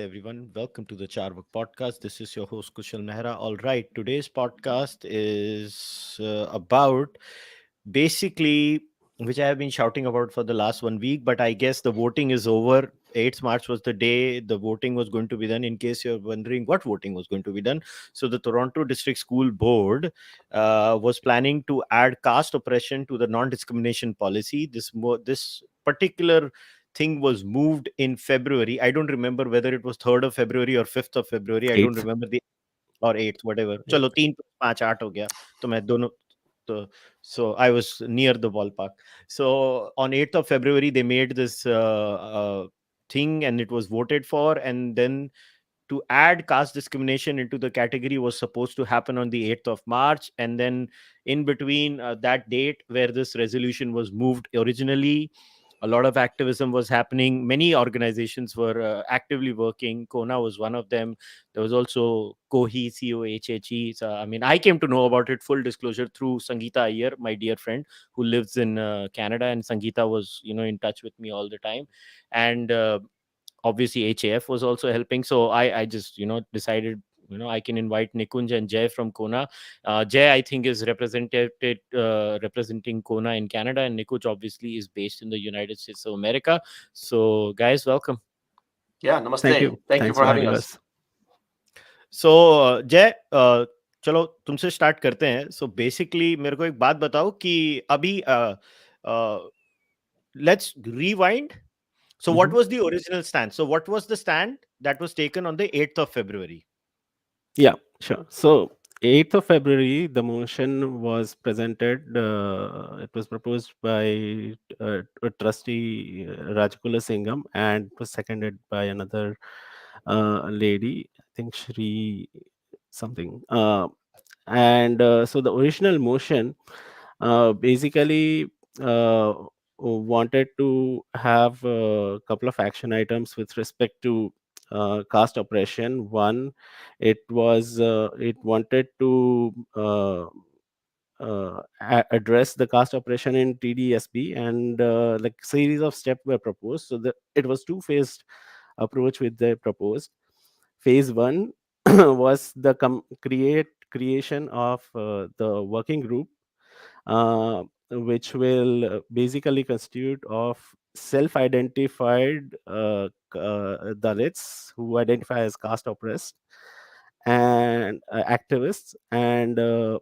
everyone. Welcome to the Cārvāka podcast. This is your host Kushalmehra. All right, today's podcast is about basically which I have been shouting about for the last 1 week, but I guess the voting is over. 8th March was the day the voting was going to be done. In case you're wondering what voting was going to be done, so the Toronto District School Board was planning to add caste oppression to the non-discrimination policy. This particular thing was moved in February. I don't remember whether it was 3rd of February or 5th of February. I don't Eighth. remember the or 8th, whatever. Eighth. चलो 3 5 8 हो गया तो मैं दोनों तो so I was near the ballpark. So on 8th of February they made this thing and it was voted for, and then to add caste discrimination into the category was supposed to happen on the 8th of March. And then in between that date where this resolution was moved originally, a lot of activism was happening. Many organizations were actively working. CoHNA was one of them. There was also CoHNA. So, I mean, I came to know about it, full disclosure, through Sangeeta Iyer, my dear friend who lives in Canada. And Sangeeta was, in touch with me all the time. And obviously HAF was also helping. So I just decided I can invite Nikunj and Jay from CoHNA. Jay, I think, is representing CoHNA in Canada, and Nikunj obviously is based in the United States of America. So guys, welcome. Yeah, Thank namaste. you. Thank you Thanks for for having having us. us. So Jay, चलो तुमसे start करते हैं. So basically मेरे को एक बात बताओ कि अभी let's rewind. So what was the original stand? So what was the stand that was taken on the 8th of February? Yeah, sure. So 8th of February, the motion was presented. It was proposed by trustee Rajkula Singham, and it was seconded by another lady, I think Shri something. So the original motion basically wanted to have a couple of action items with respect to caste oppression. One, it wanted to address the caste oppression in TDSB, and like series of steps were proposed. So it was two-phased approach with the proposed. Phase one was the creation of the working group, which will basically constitute of self-identified Dalits who identify as caste oppressed and activists. And the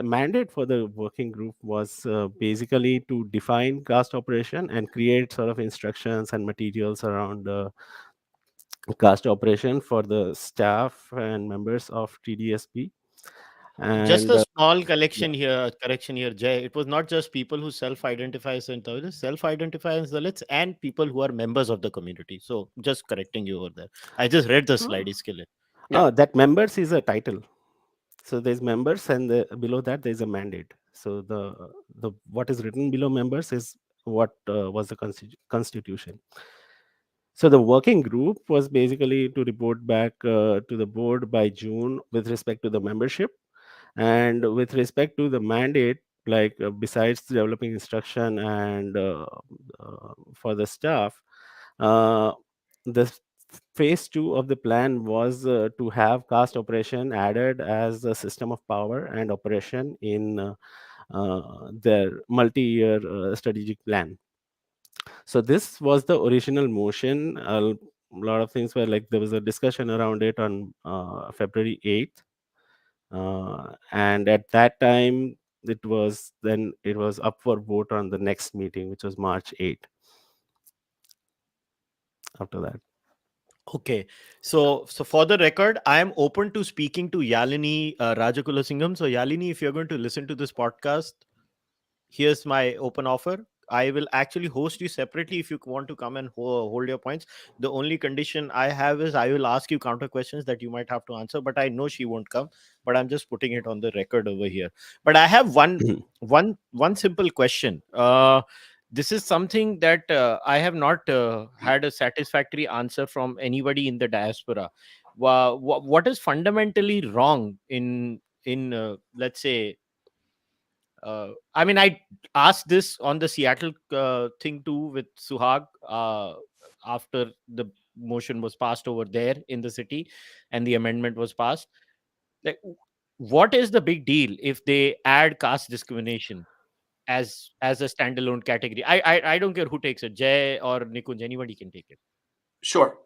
mandate for the working group was basically to define caste oppression and create sort of instructions and materials around caste oppression for the staff and members of TDSP. Just And a small yeah. correction here, Jay. It was not just people who self-identify as Dalits, self-identify as Dalits, and people who are members of the community. So just correcting you over there. I just read the slide. Skill it. Yeah. That members is a title. So there's members, and below that there's a mandate. So the what is written below members is what was the constitution. So the working group was basically to report back to the board by June with respect to the membership, and with respect to the mandate, like besides developing instruction and for the staff, uh, the phase two of the plan was to have caste oppression added as a system of power and operation in their multi-year strategic plan. So this was the original motion. A lot of things were like there was a discussion around it on February 8th, and at that time it was up for vote on the next meeting, which was March 8th. After that. Okay. So for the record, I am open to speaking to Yalini Rajakulasingham. So Yalini, if you're going to listen to this podcast, here's my open offer. I will actually host you separately if you want to come and hold your points. The only condition I have is I will ask you counter questions that you might have to answer, but I know she won't come. But I'm just putting it on the record over here. But I have one simple question. This is something that I have not had a satisfactory answer from anybody in the diaspora. What is fundamentally wrong in let's say I mean, I asked this on the Seattle thing too with Suhag after the motion was passed over there in the city, and the amendment was passed. Like, what is the big deal if they add caste discrimination as a standalone category? I don't care who takes it, Jay or Nikunj, anybody can take it. Sure.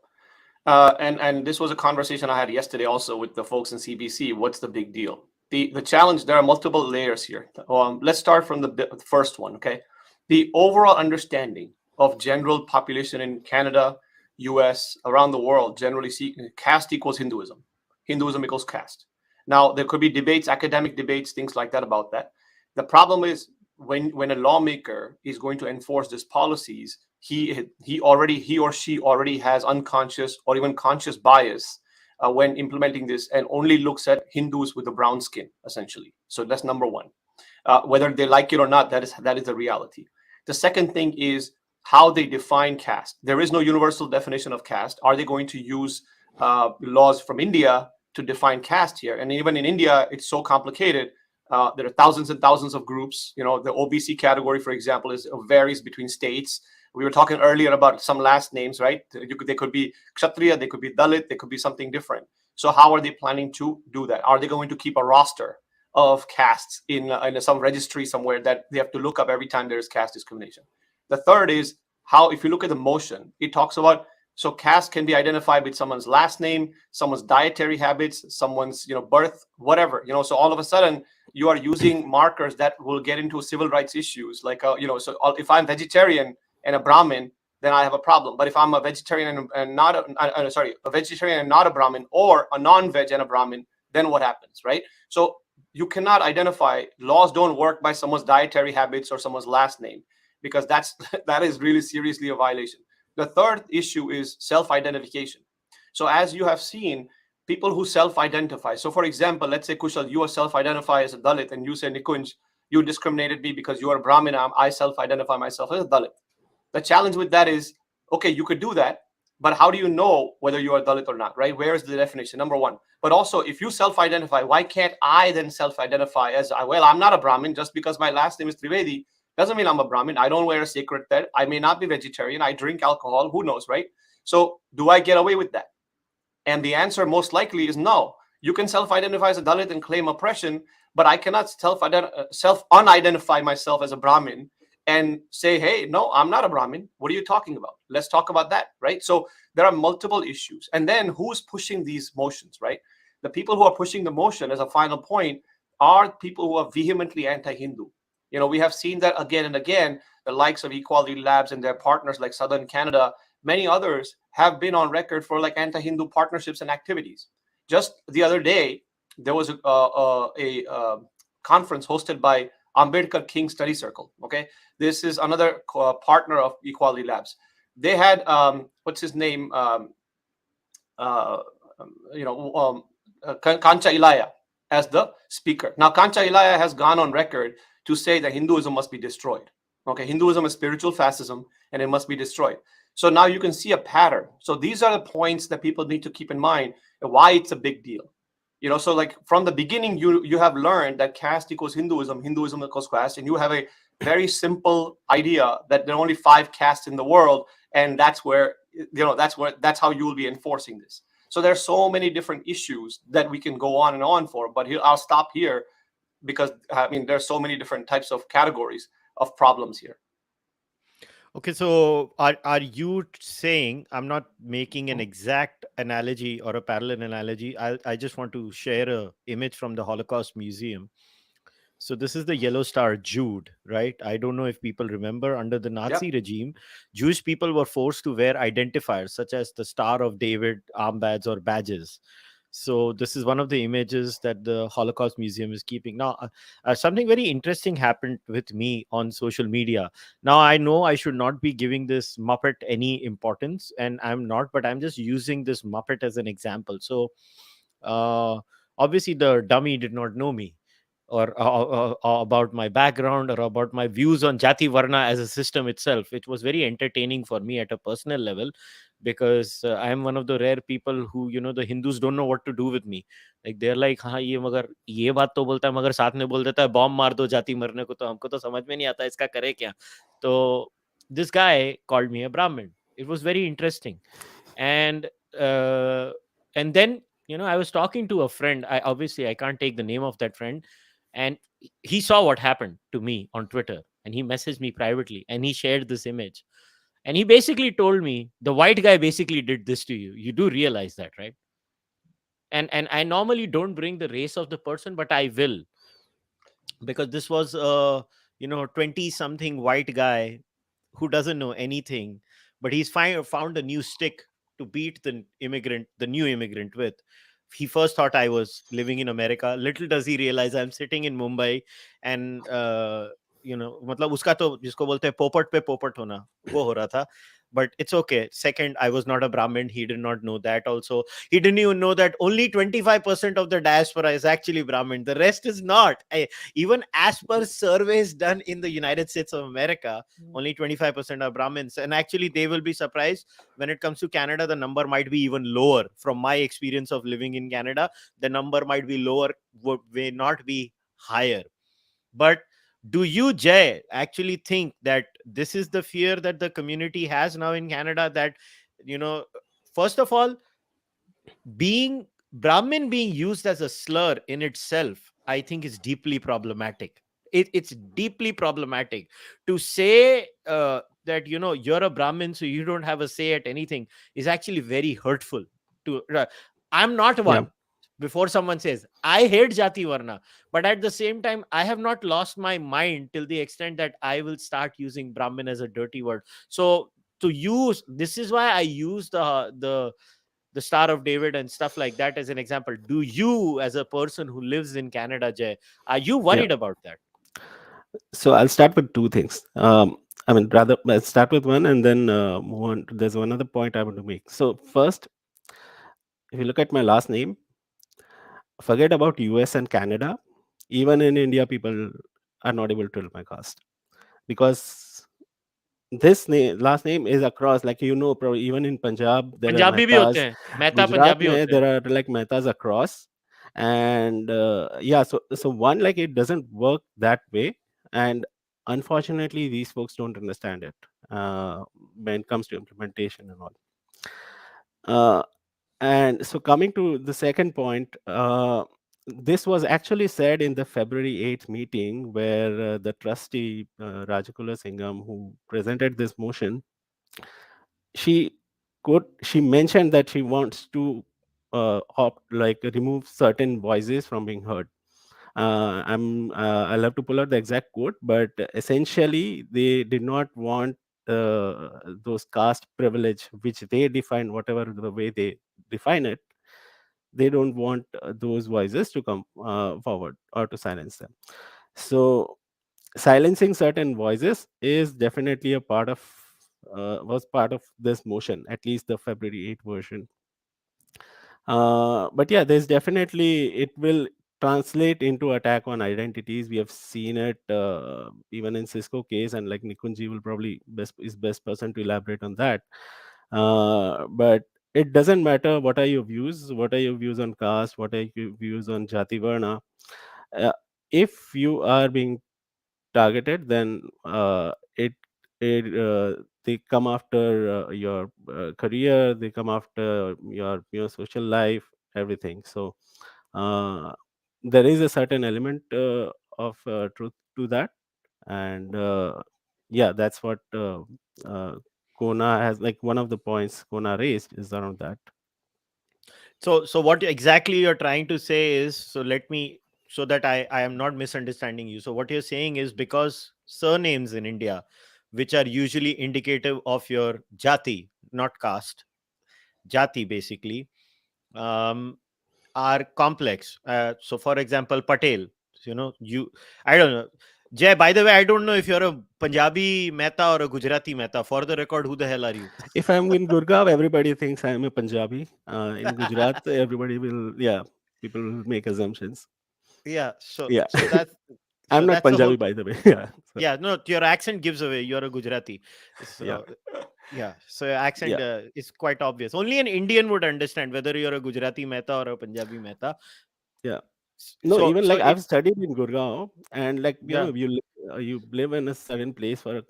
And this was a conversation I had yesterday also with the folks in CBC. What's the big deal? The challenge, there are multiple layers here. Let's start from the first one, okay? The overall understanding of general population in Canada, US, around the world, generally caste equals Hinduism. Hinduism equals caste. Now, there could be debates, academic debates, things like that about that. The problem is when a lawmaker is going to enforce these policies, he or she already has unconscious or even conscious bias when implementing this, and only looks at Hindus with a brown skin, essentially. So that's number one. Whether they like it or not, that is the reality. The second thing is how they define caste. There is no universal definition of caste. Are they going to use laws from India to define caste here? And even in India, it's so complicated. There are thousands and thousands of groups. The OBC category, for example, varies between states. We were talking earlier about some last names, right? They could be Kshatriya, they could be Dalit, they could be something different. So how are they planning to do that? Are they going to keep a roster of castes in some registry somewhere that they have to look up every time there is caste discrimination? The third is how, if you look at the motion, it talks about, so caste can be identified with someone's last name, someone's dietary habits, someone's birth, whatever. So all of a sudden you are using markers that will get into civil rights issues. Like so if I'm vegetarian and a Brahmin, then I have a problem. But if I'm a vegetarian and not a vegetarian and not a Brahmin, or a non-veg and a Brahmin, then what happens, right? So you cannot identify. Laws don't work by someone's dietary habits or someone's last name, because that is really seriously a violation. The third issue is self-identification. So as you have seen, people who self-identify. So for example, let's say, Kushal, you self-identify as a Dalit, and you say, Nikunj, you discriminated me because you are a Brahmin. I self-identify myself as a Dalit. The challenge with that is, okay, you could do that, but how do you know whether you are Dalit or not, right? Where is the definition? Number one. But also, if you self-identify, why can't I then self-identify as, well, I'm not a Brahmin. Just because my last name is Trivedi doesn't mean I'm a Brahmin. I don't wear a sacred thread. I may not be vegetarian. I drink alcohol. Who knows, right? So do I get away with that? And the answer most likely is no. You can self-identify as a Dalit and claim oppression, but I cannot self-unidentify myself as a Brahmin and say, hey, no, I'm not a Brahmin. What are you talking about? Let's talk about that, right? So there are multiple issues. And then who's pushing these motions, right? The people who are pushing the motion, as a final point, are people who are vehemently anti-Hindu. We have seen that again and again. The likes of Equality Labs and their partners like Southern Canada, many others have been on record for like anti-Hindu partnerships and activities. Just the other day, there was a conference hosted by Ambedkar King Study Circle. Okay, this is another partner of Equality Labs. They had what's his name? Kancha Ilaya as the speaker. Now, Kancha Ilaya has gone on record to say that Hinduism must be destroyed. Okay, Hinduism is spiritual fascism and it must be destroyed. So now you can see a pattern. So these are the points that people need to keep in mind, why it's a big deal. So like from the beginning, you have learned that caste equals Hinduism, Hinduism equals caste, and you have a very simple idea that there are only 5 castes in the world, and that's how you will be enforcing this. So there's so many different issues that we can go on and on for, but I'll stop here, because there's so many different types of categories of problems here. Okay, so are you saying, I'm not making an exact analogy or a parallel analogy, I just want to share a image from the Holocaust Museum. So this is the yellow star Jude, right? I don't know if people remember, under the Nazi regime, Jewish people were forced to wear identifiers such as the Star of David armbands or badges. So this is one of the images that the Holocaust Museum is keeping. Now, something very interesting happened with me on social media. Now, I know I should not be giving this Muppet any importance, and I'm not, but I'm just using this Muppet as an example. So obviously the dummy did not know me, or about my background, or about my views on Jati Varna as a system itself. It was very entertaining for me at a personal level, because I am one of the rare people who, the Hindus don't know what to do with me. Like they're like, हाँ ये मगर ये बात तो बोलता है, मगर साथ में बोल देता है बॉम्ब मार दो जाति मरने को, तो हमको तो समझ में नहीं आता इसका करे क्या. तो this guy called me a Brahmin. It was very interesting. And uh, and then, I was talking to a friend. I can't take the name of that friend, and he saw what happened to me on Twitter, and he messaged me privately, and he shared this image, and he basically told me, the white guy basically did this to you. You do realize that, right? And I normally don't bring the race of the person, but I will, because this was a 20 something white guy who doesn't know anything, but he's found a new stick to beat the new immigrant with. He first thought I was living in America. Little does he realize I'm sitting in Mumbai. And मतलब उसका तो जिसको बोलते हैं पोपट पे पोपट होना, वो हो रहा था. But it's okay. Second, I was not a Brahmin. He did not know that also. He didn't even know that only 25% of the diaspora is actually Brahmin. The rest is not. Even as per surveys done in the United States of America, only 25% are Brahmins. And actually, they will be surprised when it comes to Canada. The number might be even lower. From my experience of living in Canada, the number might be lower, may not be higher. But do you, Jay, actually think that this is the fear that the community has now in Canada? That, you know, first of all, being Brahmin being used as a slur in itself, I think is deeply problematic. It's deeply problematic to say that, you're a Brahmin, so you don't have a say at anything, is actually very hurtful. To I'm not Yeah. one. Before someone says, I hate Jati Varna, but at the same time, I have not lost my mind till the extent that I will start using Brahmin as a dirty word. So to use, this is why I use the Star of David and stuff like that as an example. Do you, as a person who lives in Canada, Jay, are you Yeah. worried about that? So I'll start with two things. I mean, rather, I'll start with one and then move on. There's one other point I want to make. So first, if you look at my last name, forget about US and Canada. Even in India, people are not able to tell my caste because this name, last name is across. Like probably even in Punjab there are Punjabi भी होते Mehtas. हैं, Mehta Gujarat Punjabi mein होते हैं. there are like Mehtas across, and yeah. So one, like, it doesn't work that way, and unfortunately these folks don't understand it when it comes to implementation and all. Uh, and so coming to the second point, this was actually said in the February 8th meeting where the trustee Rajakula Singham, who presented this motion, she she mentioned that she wants to like remove certain voices from being heard. I'll have to pull out the exact quote, but essentially they did not want those caste privilege, which they define whatever the way they define it. They don't want those voices to come forward or to silence them. So silencing certain voices is definitely a part of was part of this motion, at least the February 8 version. But yeah, there's definitely, it will translate into attack on identities. We have seen it even in Cisco case, and like Nikunji will probably best person to elaborate on that. But it doesn't matter what are your views, what are your views on caste, what are your views on Jati Varna. Uh, if you are being targeted, then they come after your career, they come after your social life, everything. So uh, there is a certain element of truth to that, and yeah, that's what CoHNA has, like, one of the points CoHNA raised is around that. So what exactly you're trying to say is, so let me, so that I am not misunderstanding you. So what you're saying is, because surnames in India, which are usually indicative of your jati, not caste, jati basically, um, are complex. So for example, Patel, I don't know. Jay, by the way, I don't know if you're a Punjabi Mehta or a Gujarati Mehta. For the record, who the hell are you? If I'm in Gurgaon, everybody thinks I'm a Punjabi. In Gujarat, everybody will, yeah, people will make assumptions. Yeah. So Yeah. so that's I'm so not that's the whole. Punjabi, by the way. Yeah. So, Yeah, no, your accent gives away you're a Gujarati. yeah. So yeah, so your accent Yeah. is quite obvious. Only an Indian would understand whether you're a Gujarati Mehta or a Punjabi Mehta. Yeah. No, So even so like it I've studied in Gurgaon, and like, yeah. you live in a certain place for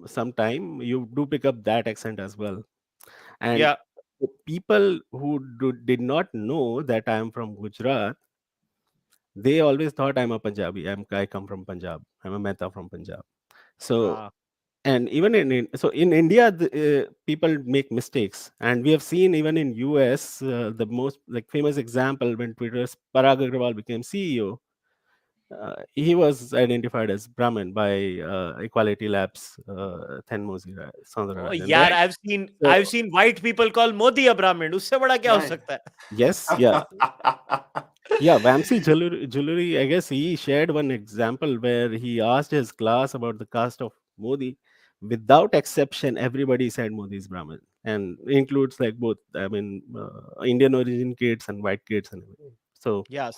some time, you do pick up that accent as well. And Yeah. People who did not know that I am from Gujarat, they always thought I'm a Punjabi. I come from Punjab. I'm a Mehta from Punjab. So, Ah, and even in India, people make mistakes, and we have seen even in US the most like famous example when Twitter's Parag Agrawal became CEO. He was identified as Brahmin by Equality Labs, Thenmozhi oh Soundararajan, yaar, right? I've So seen white people call Modi a Brahmin. उससे बड़ा क्या हो Right. सकता है? yes, yeah, Vamsi Jewelry, I guess he shared one example where he asked his class about the caste of Modi. Without exception, everybody said Modi is Brahmin, and includes like both. I mean, Indian origin kids and white kids, and everything. So Yeah,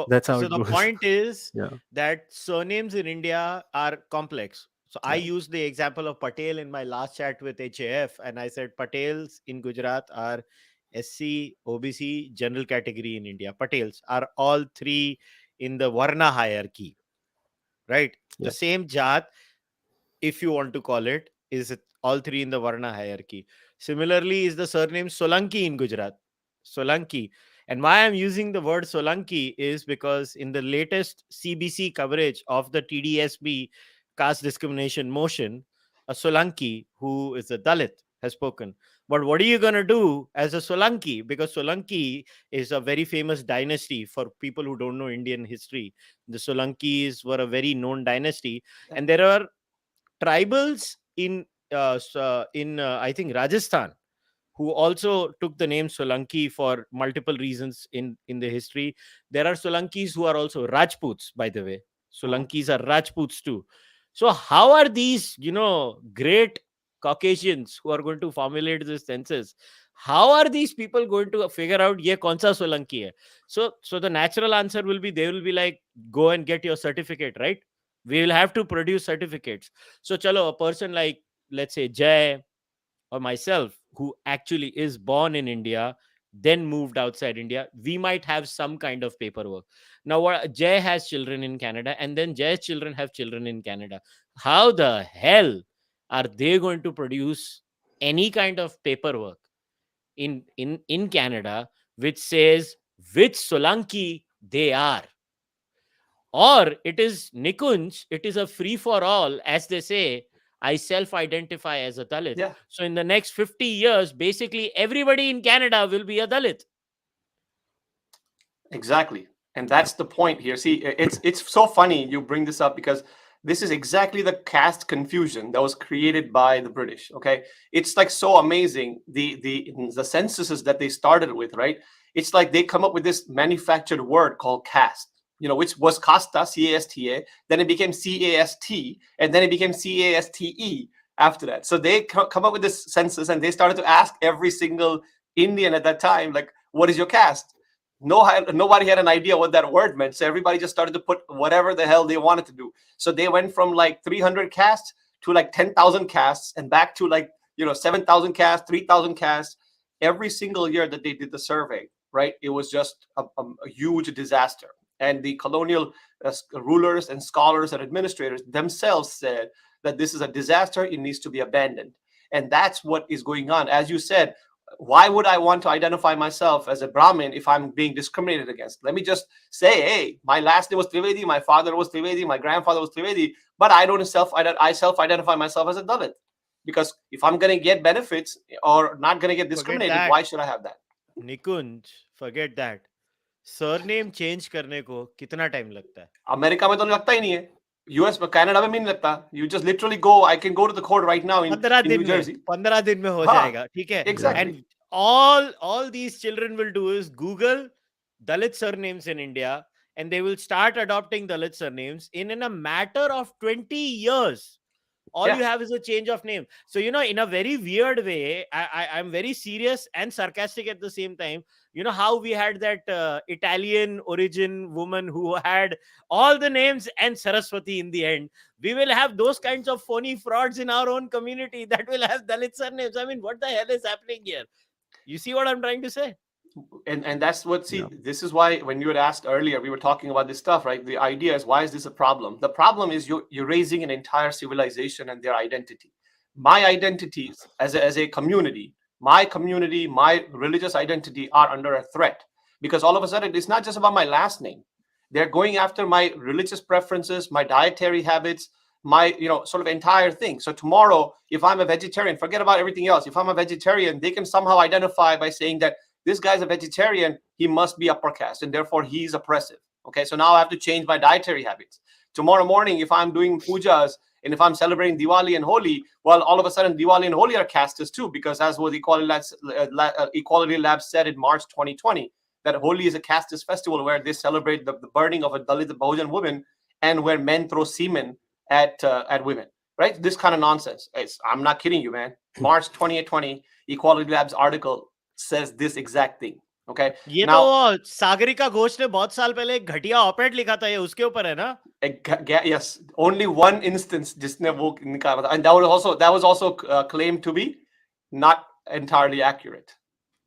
that's how so it the goes. point is Yeah, that surnames in India are complex. So I yeah, used the example of Patel in my last chat with HAF, and I said Patels in Gujarat are SC, OBC, general category in India. Patels are all three in the Varna hierarchy, right? The yeah, same Jat, if you want to call it, is it all three in the Varna hierarchy. Similarly, is the surname Solanki in Gujarat. Solanki. And why I'm using the word Solanki is because in the latest CBC coverage of the TDSB caste discrimination motion, a Solanki who is a Dalit has spoken. But what are you going to do as a Solanki? Because Solanki is a very famous dynasty for people who don't know Indian history. The Solankis were a very known dynasty, and there are tribals in I think Rajasthan who also took the name Solanki for multiple reasons in the history. There are Solankis who are also Rajputs, by the way. Mhm. Solankis are Rajputs too. So how are these, great Caucasians who are going to formulate this census? How are these people going to figure out ye kaun sa Solanki hai? So the natural answer will be they will be like, go and get your certificate, right? We will have to produce certificates. So chalo, a person like, let's say, Jay or myself, who actually is born in India, then moved outside India, we might have some kind of paperwork. Now, what Jay has children in Canada, and then Jay's children have children in Canada. How the hell are they going to produce any kind of paperwork in Canada which says which Solanki they are? Or it is Nikunj, it is a free for all, as they say. I self identify as a Dalit. Yeah, So in the next 50 years, basically everybody in Canada will be a Dalit. exactly. And that's the point here. See, it's so funny you bring this up because this is exactly the caste confusion that was created by the British. Okay, it's like so amazing the censuses that they started with, right? It's like they come up with this manufactured word called caste, which was casta, C-A-S-T-A, then it became C-A-S-T, and then it became C-A-S-T-E after that. So they come up with this census and they started to ask every single Indian at that time, like, what is your caste? Nobody had an idea what that word meant, so everybody just started to put whatever the hell they wanted to do. So they went from like 300 castes to like 10,000 castes, and back to like 7,000 castes, 3,000 castes. Every single year that they did the survey, right, it was just a huge disaster. And the colonial rulers and scholars and administrators themselves said that this is a disaster, it needs to be abandoned. And that's what is going on. As you said, why would I want to identify myself as a Brahmin if I'm being discriminated against? Let me just say, hey, my last name was Trivedi, my father was Trivedi, my grandfather was Trivedi, but I don't self-identify myself as a Dalit. Because if I'm going to get benefits or not going to get Forget discriminated, that, why should I have that? Nikunj. Forget that. Surname change करने को कितना time लगता है? America में तो लगता ही नहीं है. यूएस में, कनाडा में भी नहीं लगता. You just literally go. I can go to the court right now in 15 New दिन में Jersey. 15 दिन में हो हाँ, जाएगा, ठीक है? yeah, exactly. And all these children will do is Google Dalit surnames in India, and they will start adopting Dalit surnames in a matter of 20 years. All Yeah. you have is a change of name. So in a very weird way, I'm very serious and sarcastic at the same time. You know how we had that Italian origin woman who had all the names and Saraswati in the end? We will have those kinds of phony frauds in our own community that will have Dalit surnames. I mean, what the hell is happening here? You see what I'm trying to say? And that's what, see, yeah, this is why when you had asked earlier, we were talking about this stuff, right? The idea is, why is this a problem? The problem is you're raising an entire civilization and their identity. My identity as a community my community, my religious identity are under a threat, because all of a sudden it's not just about my last name. They're going after my religious preferences, my dietary habits, my sort of entire thing. So tomorrow, if I'm a vegetarian, forget about everything else. If I'm a vegetarian, they can somehow identify by saying that this guy's a vegetarian, he must be upper caste, and therefore he's oppressive. Okay, so now I have to change my dietary habits. Tomorrow morning, if I'm doing pujas and if I'm celebrating Diwali and Holi, well, all of a sudden Diwali and Holi are castes too, because as what Equality Lab said in March 2020, that Holi is a casteist festival where they celebrate the burning of a Dalit Bahujan woman, and where men throw semen at women, right? This kind of nonsense. I'm not kidding you, man. March 2020, Equality Lab's article says this exact thing. Okay. ये Now, तो सागरिका घोष ने बहुत साल पहले एक घटिया operate लिखा था, ये उसके ऊपर है ना? yes, only one instance जिसने वो निकाला था, and that was also claimed to be not entirely accurate.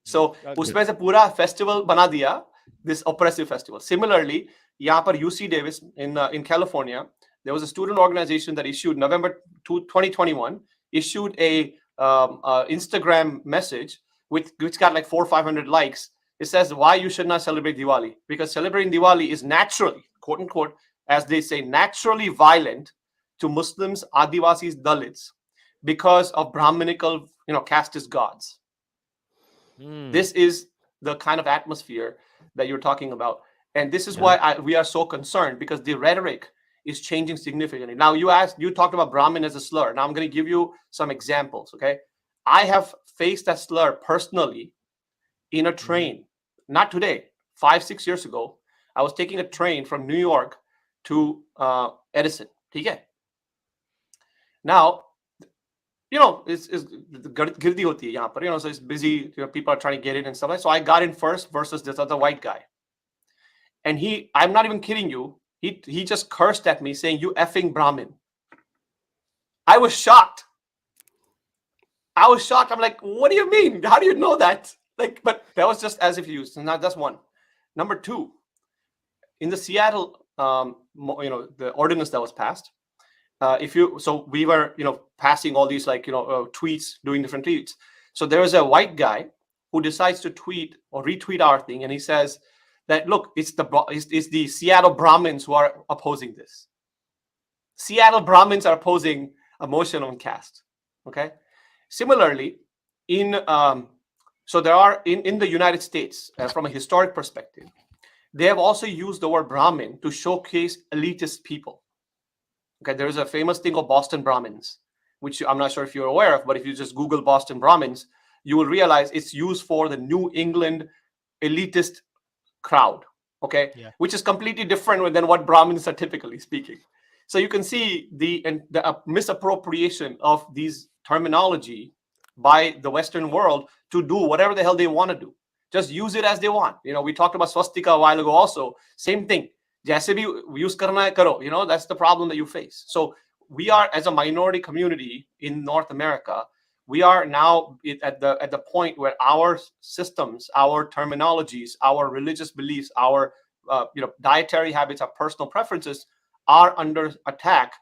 So उसमें से पूरा festival बना दिया, this oppressive festival. Similarly, यहाँ पर UC Davis in California, there was a student organization that issued November 2021 issued a Instagram message which got like 400 or 500 likes. It says why you should not celebrate Diwali, because celebrating Diwali is naturally, quote unquote, as they say, naturally violent to Muslims, Adivasis, Dalits, because of Brahminical, casteist gods. This is the kind of atmosphere that you're talking about. And this is why we are so concerned, because the rhetoric is changing significantly. Now, you talked about Brahmin as a slur. Now I'm going to give you some examples, okay? I have faced that slur personally in a train. Not today, 5-6 years ago. I was taking a train from New York to Edison. Okay? Now, it's girdi hoti hai yahan par, so it's busy, people are trying to get in and stuff like that. So I got in first versus this other white guy. And I'm not even kidding you, he just cursed at me saying, "You effing Brahmin." I was shocked. I'm like, what do you mean? How do you know that? But that was just as if you used. Now that's one. Number two, in the Seattle, the ordinance that was passed, so we were, passing all these tweets, doing different tweets. So there is a white guy who decides to tweet or retweet our thing, and he says that, look, it's the Seattle Brahmins who are opposing this. Seattle Brahmins are opposing a motion on caste. Okay. Similarly, so there are in the United States, from a historic perspective, they have also used the word Brahmin to showcase elitist people. Okay, there is a famous thing called Boston Brahmins, which I'm not sure if you're aware of, but if you just Google Boston Brahmins, you will realize it's used for the New England elitist crowd, okay, which is completely different than what Brahmins are typically speaking. So you can see the misappropriation of these terminology by the Western world to do whatever the hell they want to do. Just use it as they want. We talked about swastika a while ago also. Same thing. Jaise bhi use karna hai karo. That's the problem that you face. So we are, as a minority community in North America, we are now at the point where our systems, our terminologies, our religious beliefs, our dietary habits, our personal preferences are under attack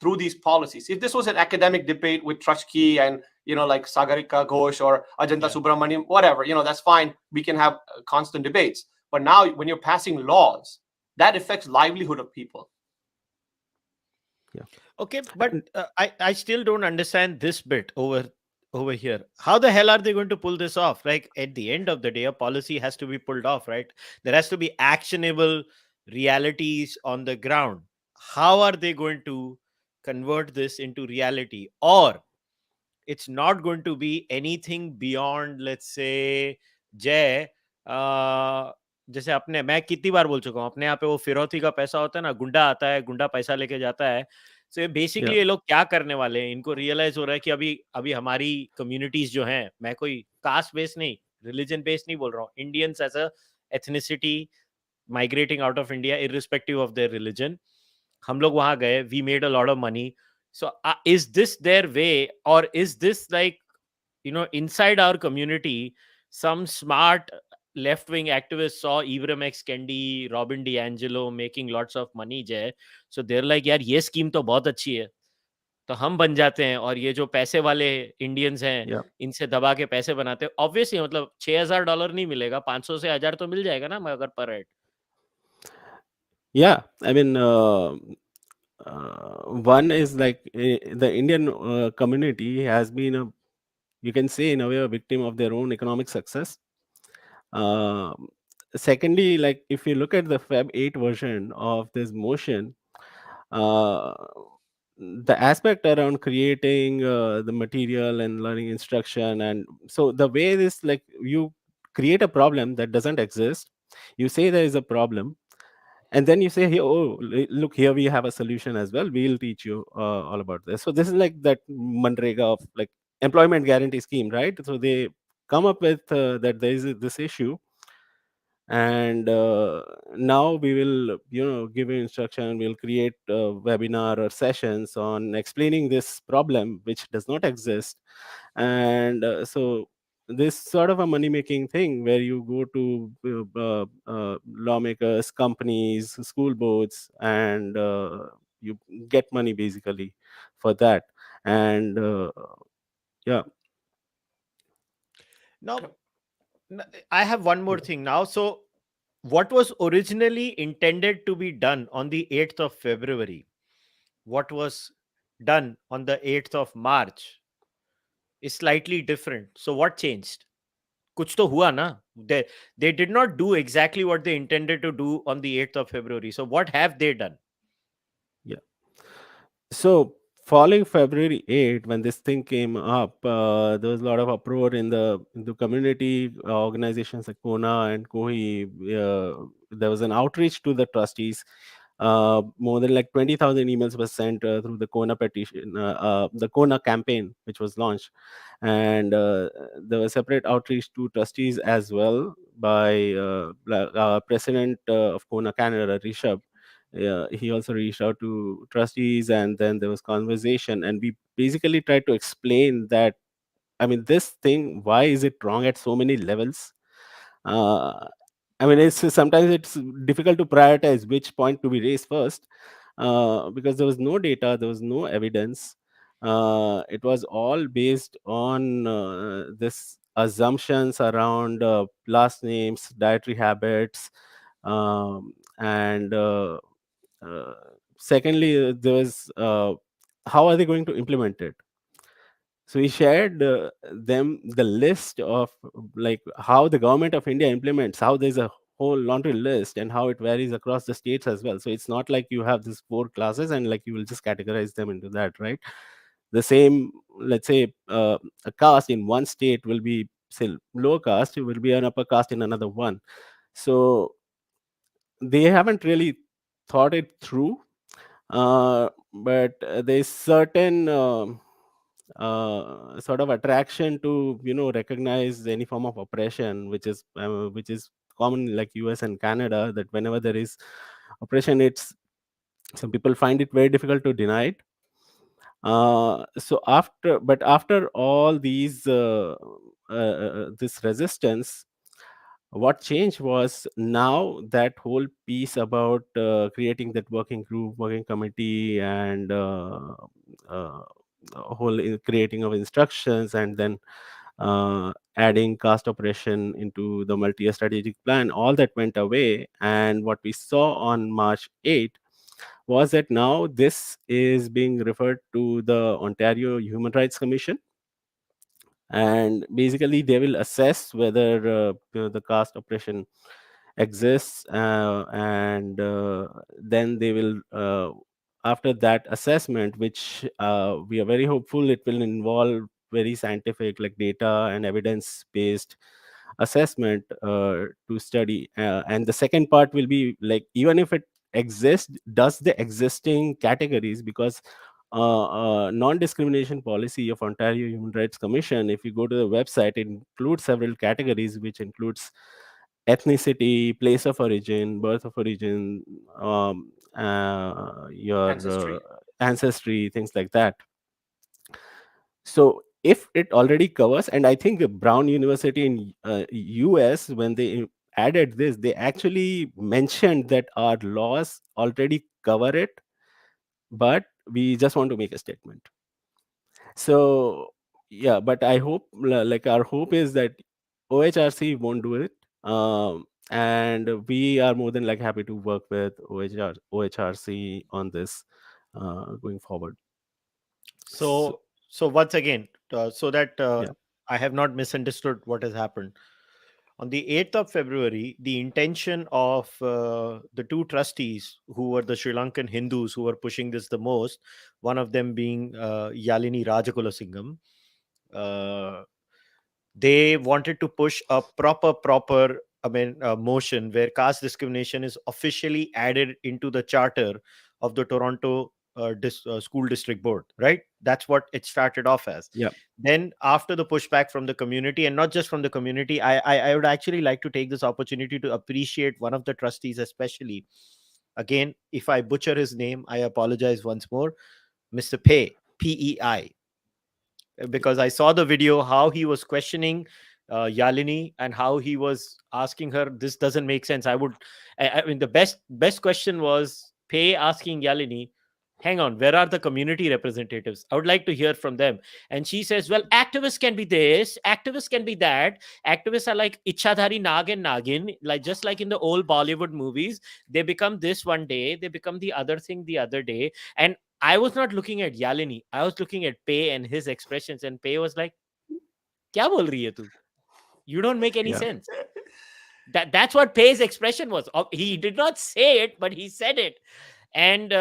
through these policies. If this was an academic debate with Trachki and like Sagarika Ghosh or Ajanta Subramaniam, whatever, that's fine. We can have constant debates. But now when you're passing laws, that affects livelihood of people. Okay, but I still don't understand this bit over here. How the hell are they going to pull this off? Like, at the end of the day, a policy has to be pulled off, right? There has to be actionable realities on the ground. How are they going to convert this into reality? Or it's not going to be anything beyond, let's say, जय जैसे अपने, मैं कितनी बार बोल चुका हूँ, अपने यहाँ पे वो फिरौती का पैसा होता है ना, गुंडा आता है, गुंडा पैसा लेके जाता है. So बेसिकली ये लोग क्या करने वाले हैं, इनको रियलाइज हो रहा है कि अभी हमारी कम्युनिटीज जो हैं, मैं कोई कास्ट बेस नहीं, रिलीजन बेस नहीं बोल रहा हूँ, Indians as a ethnicity migrating out of India irrespective of their religion, हम लोग वहां गए, we made a lot of money. So is this their way, or is this like, inside our community, some smart left-wing activists saw Ibram X. Kendi, Robin DiAngelo making lots of money, Jay. So they're like, yaar, ye scheme to bahut achhi hai. तो हम बन जाते हैं और ये जो पैसे वाले इंडियंस हैं Yeah. इनसे दबा के पैसे बनाते हैं। ऑब्वियसली मतलब $6,000 नहीं मिलेगा, 500 से 1000 तो मिल जाएगा ना मगर पर head. Yeah, I mean, one is like the Indian community has been you can say in a way a victim of their own economic success. Um Secondly, like if you look at the Feb 8 version of this motion, uh, the aspect around creating the material and learning instruction, and so the way this, like, you create a problem that doesn't exist, you say there is a problem, and then you say here, oh, look, here we have a solution as well, we'll teach you all about this. So this is like that manrega of like employment guarantee scheme, right? So they come up with that there is this issue, and now we will, give you instruction, we'll create a webinar or sessions on explaining this problem which does not exist. And so this sort of a money making thing where you go to lawmakers, companies, school boards, and you get money basically for that. And yeah. Now, I have one more thing now. So, what was originally intended to be done on the 8th of February, what was done on the 8th of March is slightly different. So, what changed? Kuch to hua na? They did not do exactly what they intended to do on the 8th of February. So, what have they done? Yeah. So, following February 8, when this thing came up, there was a lot of uproar in the community organizations like CoHNA and CoHI. There was an outreach to the trustees. More than like 20,000 emails were sent through the CoHNA petition, the CoHNA campaign, which was launched. And there was separate outreach to trustees as well by President of CoHNA Canada, Rishabh. Yeah, he also reached out to trustees, and then there was conversation, and we basically tried to explain that, I mean, this thing, why is it wrong at so many levels? uh, I mean, it's sometimes it's difficult to prioritize which point to be raised first, because there was no data, there was no evidence. It was all based on this assumptions around last names, dietary habits, and uh, secondly, there was how are they going to implement it? So we shared them the list of like how the government of India implements, how there's a whole laundry list and how it varies across the states as well. So it's not like you have these 4 classes and like you will just categorize them into that, right? The same, let's say, a caste in one state will be, say, low caste, it will be an upper caste in another one. So they haven't really thought it through, but there's certain sort of attraction to recognize any form of oppression, which is common like US and Canada, that whenever there is oppression, it's some people find it very difficult to deny it. So after all these this resistance, what changed was now that whole piece about creating that working group, working committee, and uh, whole creating of instructions, and then adding caste operation into the multi-year strategic plan, all that went away. And what we saw on March 8 was that now this is being referred to the Ontario Human Rights Commission, and basically they will assess whether the caste oppression exists, and then they will after that assessment, which we are very hopeful it will involve very scientific, like data and evidence based assessment to study, and the second part will be like, even if it exists, does the existing categories, because non-discrimination policy of Ontario Human Rights Commission, if you go to the website, it includes several categories, which includes ethnicity, place of origin, birth of origin, your Ancestry. ancestry, things like that. So if it already covers, and I think Brown University in US, when they added this, they actually mentioned that our laws already cover it, but we just want to make a statement. So yeah, but I hope, like, our hope is that OHRC won't do it. And we are more than like happy to work with OHRC on this going forward. So So once again, so that yeah, I have not misunderstood what has happened. On the 8th of February, the intention of the two trustees who were the Sri Lankan Hindus who were pushing this the most, one of them being Yalini Rajagulasingham, uh, they wanted to push a proper motion where caste discrimination is officially added into the charter of the Toronto school district board, right? That's what it started off as. yeah, Then after the pushback from the community, and not just from the community, I would actually like to take this opportunity to appreciate one of the trustees especially. Again, if I butcher his name, I apologize once more. Mr. Pei, Pei, because I saw the video how he was questioning Yalini and how he was asking her, "This doesn't make sense." I mean, the best question was Pei asking Yalini, "Hang on, where are the community representatives? I would like to hear from them." And she says, "Well, activists can be this, activists can be that. Activists are like Ichadhari Nag and Nagin, like just like in the old Bollywood movies. They become this one day, they become the other thing the other day." And I was not looking at Yalini. I was looking at Pei and his expressions. And Pei was like, "Kya bol rahi hai tu? You don't make any yeah, sense." That's what Pei's expression was. He did not say it, but he said it. And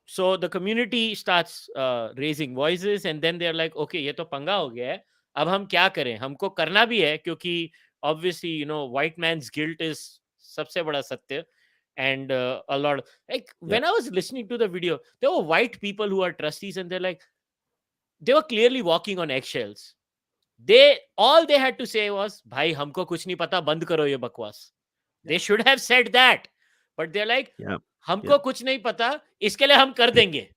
so the community starts raising voices, and then they're like, "Okay, ये तो पंगा हो गया है. अब हम क्या करें? हमको करना भी है क्योंकि obviously, white man's guilt is सबसे बड़ा सत्य." And a lot like yeah, when I was listening to the video, there were white people who are trustees, and they're like, they were clearly walking on eggshells. All they had to say was, "Bhai, हमको कुछ नहीं पता, बंद करो ये बकवास." They should have said that, but they're like, yeah, yeah, "हमको कुछ नहीं पता, इसके लिए हम कर देंगे."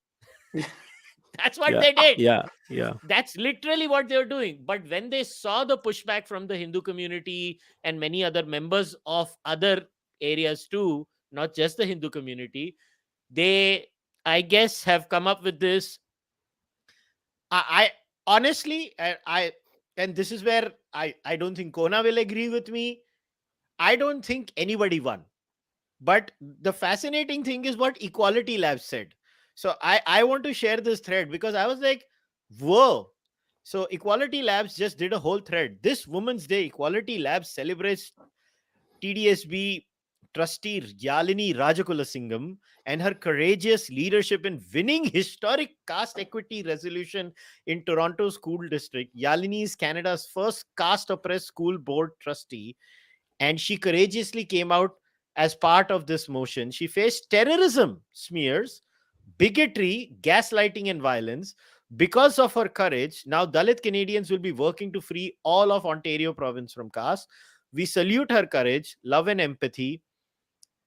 That's what yeah, they did. yeah, yeah, That's literally what they were doing. But when they saw the pushback from the Hindu community and many other members of other areas too, not just the Hindu community, they, I guess, have come up with this. I honestly, and this is where I don't think Kona will agree with me. I don't think anybody won. But the fascinating thing is what Equality Labs said. So I want to share this thread because I was like, whoa. So Equality Labs just did a whole thread. This Women's Day, Equality Labs celebrates TDSB trustee Yalini Rajagulasingham and her courageous leadership in winning historic caste equity resolution in Toronto School District. Yalini is Canada's first caste oppressed school board trustee, and she courageously came out as part of this motion. She faced terrorism smears, bigotry, gaslighting, and violence. Because of her courage, now Dalit Canadians will be working to free all of Ontario province from caste. We salute her courage, love, and empathy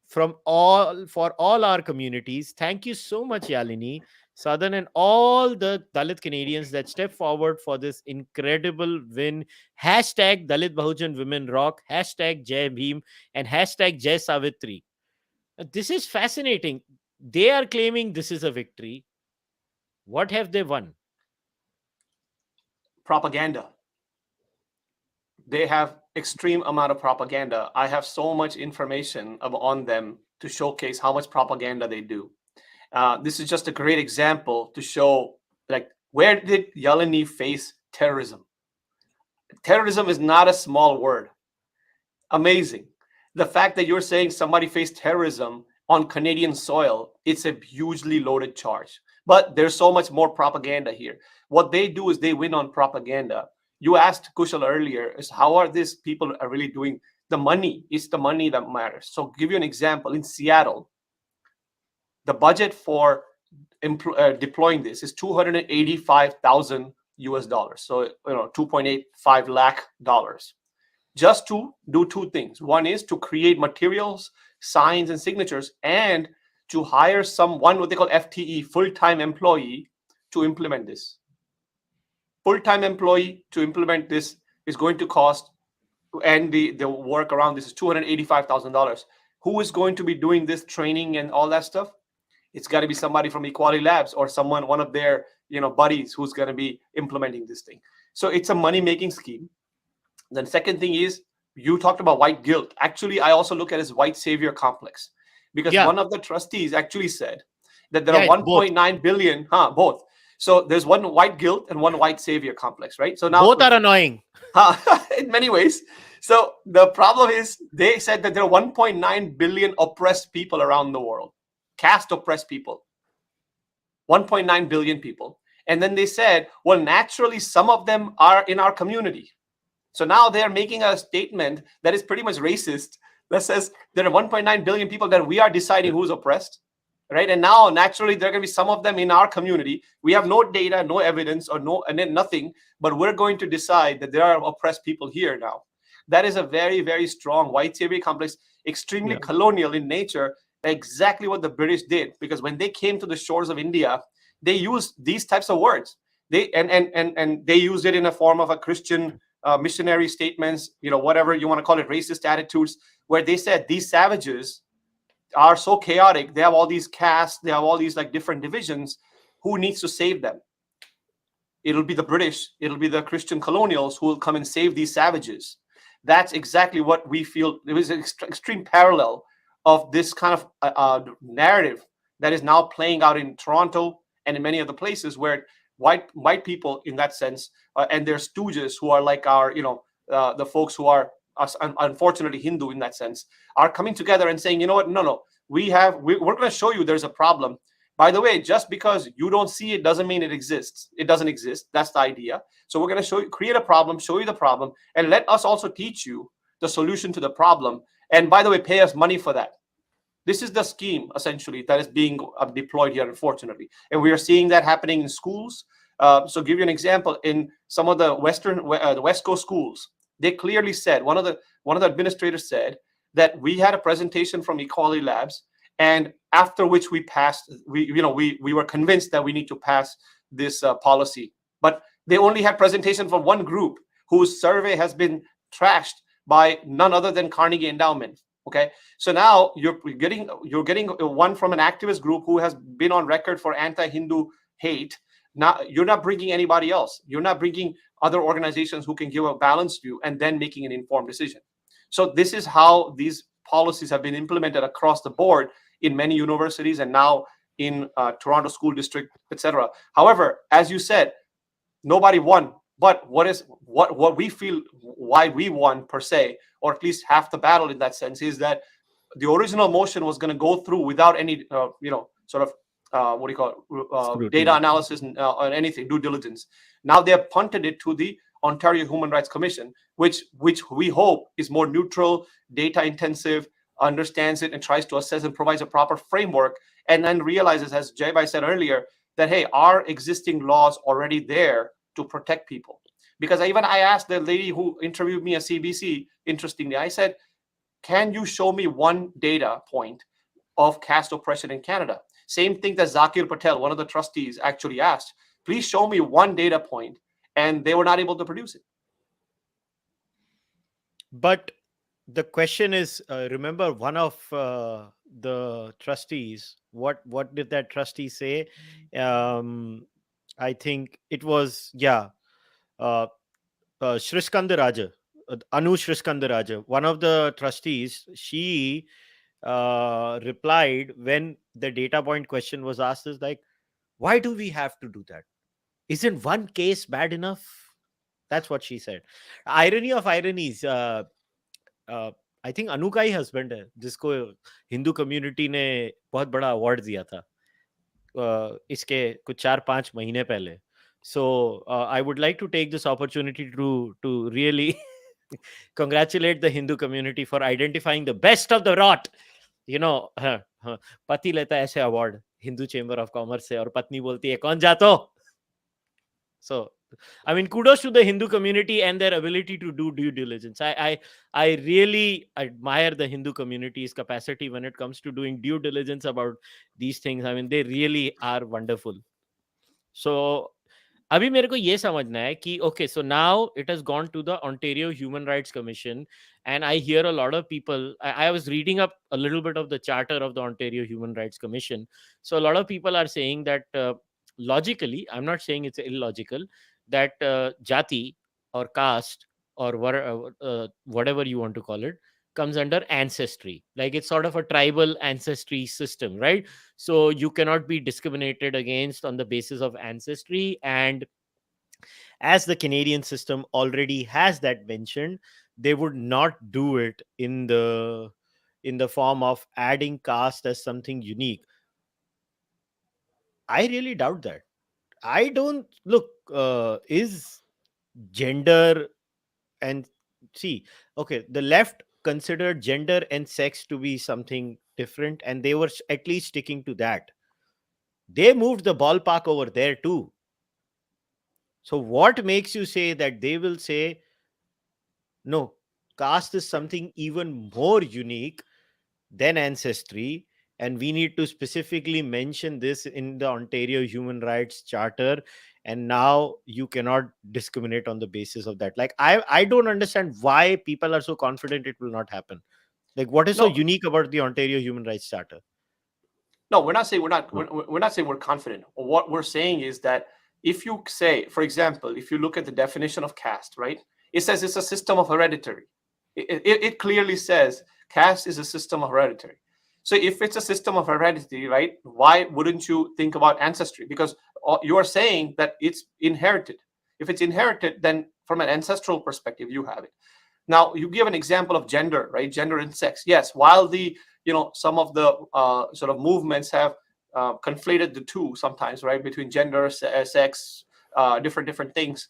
for all our communities. Thank you so much, Yalini, Southern, and all the Dalit Canadians that step forward for this incredible win. Hashtag Dalit Bahujan Women Rock, hashtag Jai Bhim, and hashtag Jai Savitri. This is fascinating. They are claiming this is a victory. What have they won? Propaganda. They have extreme amount of propaganda. I have so much information on them to showcase how much propaganda they do. This is just a great example to show, like, where did Yalini face terrorism? Terrorism is not a small word. Amazing. The fact that you're saying somebody faced terrorism on Canadian soil, it's a hugely loaded charge. But there's so much more propaganda here. What they do is they win on propaganda. You asked Kushal earlier, is how are these people are really doing the money? It's the money that matters. So give you an example. In Seattle, the budget for deploying this is $285,000 US dollars. So, $2.85 lakh dollars. Just to do two things. One is to create materials, signs, and signatures, and to hire someone, what they call FTE, full-time employee, to implement this. Full-time employee to implement this is going to cost, and the work around this is $285,000. Who is going to be doing this training and all that stuff? It's got to be somebody from Equality Labs or someone, one of their, buddies who's going to be implementing this thing. So it's a money making scheme. Then second thing is, you talked about white guilt. Actually, I also look at it as white savior complex, because Yeah. one of the trustees actually said that there Yeah, are it's both. 1.9 billion, both. So there's one white guilt and one white savior complex, right? So now Both are annoying. in many ways. So the problem is, they said that there are 1.9 billion oppressed people around the world, caste oppressed people, 1.9 billion people. And then they said, well, naturally, some of them are in our community. So now they're making a statement that is pretty much racist, that says there are 1.9 billion people that we are deciding who's oppressed, right? And now naturally there are going to be some of them in our community. We have no data, no evidence, or nothing, but we're going to decide that there are oppressed people here now. That is a very, very strong white savior complex, extremely colonial in nature. Exactly what the British did, because when they came to the shores of India, they used these types of words. They they used it in a form of a Christian missionary statements, whatever you want to call it, racist attitudes, where they said these savages are so chaotic. They have all these castes, they have all these like different divisions. Who needs to save them? It'll be the British, it'll be the Christian colonials who will come and save these savages. That's exactly what we feel. There was an extreme parallel of this kind of narrative that is now playing out in Toronto and in many other places, where white people, in that sense, and their stooges, who are like our, the folks who are unfortunately Hindu in that sense, are coming together and saying, you know what, no, we're going to show you there's a problem. By the way, just because you don't see it doesn't mean it exists. It doesn't exist. That's the idea. So we're going to create a problem, show you the problem, and let us also teach you the solution to the problem. And by the way, pay us money for that. This is the scheme, essentially, that is being deployed here, unfortunately. And we are seeing that happening in schools. So give you an example, in some of the the West Coast schools, they clearly said, one of the administrators said that we had a presentation from Equality Labs, and after which we passed, we were convinced that we need to pass this policy. But they only had presentation from one group whose survey has been trashed by none other than Carnegie Endowment. Okay, so now you're getting one from an activist group who has been on record for anti-Hindu hate. Now you're not bringing anybody else. You're not bringing other organizations who can give a balanced view and then making an informed decision. So this is how these policies have been implemented across the board in many universities and now in Toronto School District, etc. However, as you said, nobody won. But what we feel why we won per se, or at least half the battle in that sense, is that the original motion was going to go through without any sort of what do you call it, data analysis or anything, due diligence. Now they have punted it to the Ontario Human Rights Commission, which we hope is more neutral, data intensive, understands it and tries to assess and provides a proper framework, and then realizes, as Jaibai said earlier, that hey, our existing laws already there to protect people. Because I asked the lady who interviewed me at CBC, interestingly, I said, can you show me one data point of caste oppression in Canada? Same thing that Zakir Patel, one of the trustees, actually asked. Please show me one data point, and they were not able to produce it. But the question is, remember one of the trustees, what did that trustee say? I think it was, Shrishkandaraja, Anu Shrishkandaraja, one of the trustees. She replied when the data point question was asked, is like, why do we have to do that? Isn't one case bad enough? That's what she said. Irony of ironies, I think Anu का ही husband है जिसको Hindu community ने बहुत बड़ा award दिया था इसके कुछ 4-5 महीने पहले. So I would like to take this opportunity to really congratulate the Hindu community for identifying the best of the rot. पति लेता है ऐसे award Hindu chamber of commerce से और पत्नी बोलती है कौन जातो. So I mean, kudos to the Hindu community and their ability to do due diligence. I really admire the Hindu community's capacity when it comes to doing due diligence about these things. I mean, they really are wonderful. So, अभी मेरे को ये समझना है कि okay, so now it has gone to the Ontario Human Rights Commission, and I hear a lot of people. I was reading up a little bit of the charter of the Ontario Human Rights Commission. So a lot of people are saying that logically, I'm not saying it's illogical, that jati or caste or whatever you want to call it comes under ancestry. Like it's sort of a tribal ancestry system, right? So you cannot be discriminated against on the basis of ancestry. And as the Canadian system already has that mentioned, they would not do it in the form of adding caste as something unique. I really doubt that. I don't look, is gender and see, okay, the left considered gender and sex to be something different, and they were at least sticking to that. They moved the ballpark over there too. So what makes you say that they will say no, caste is something even more unique than ancestry, and we need to specifically mention this in the Ontario Human Rights Charter, and now you cannot discriminate on the basis of that. Like I don't understand why people are so confident it will not happen. Like what is so No, unique about the Ontario Human Rights Charter? no, we're not saying we're not. No. We're not saying we're confident. What we're saying is that if you say, for example, if you look at the definition of caste, right, it says it's a system of hereditary. It clearly says caste is a system of hereditary. So if it's a system of heredity, right, why wouldn't you think about ancestry? Because you are saying that it's inherited. If it's inherited, then from an ancestral perspective, you have it. Now, you give an example of gender, right? Gender and sex. Yes, while the some of the sort of movements have conflated the two sometimes, right, between gender, sex, different things.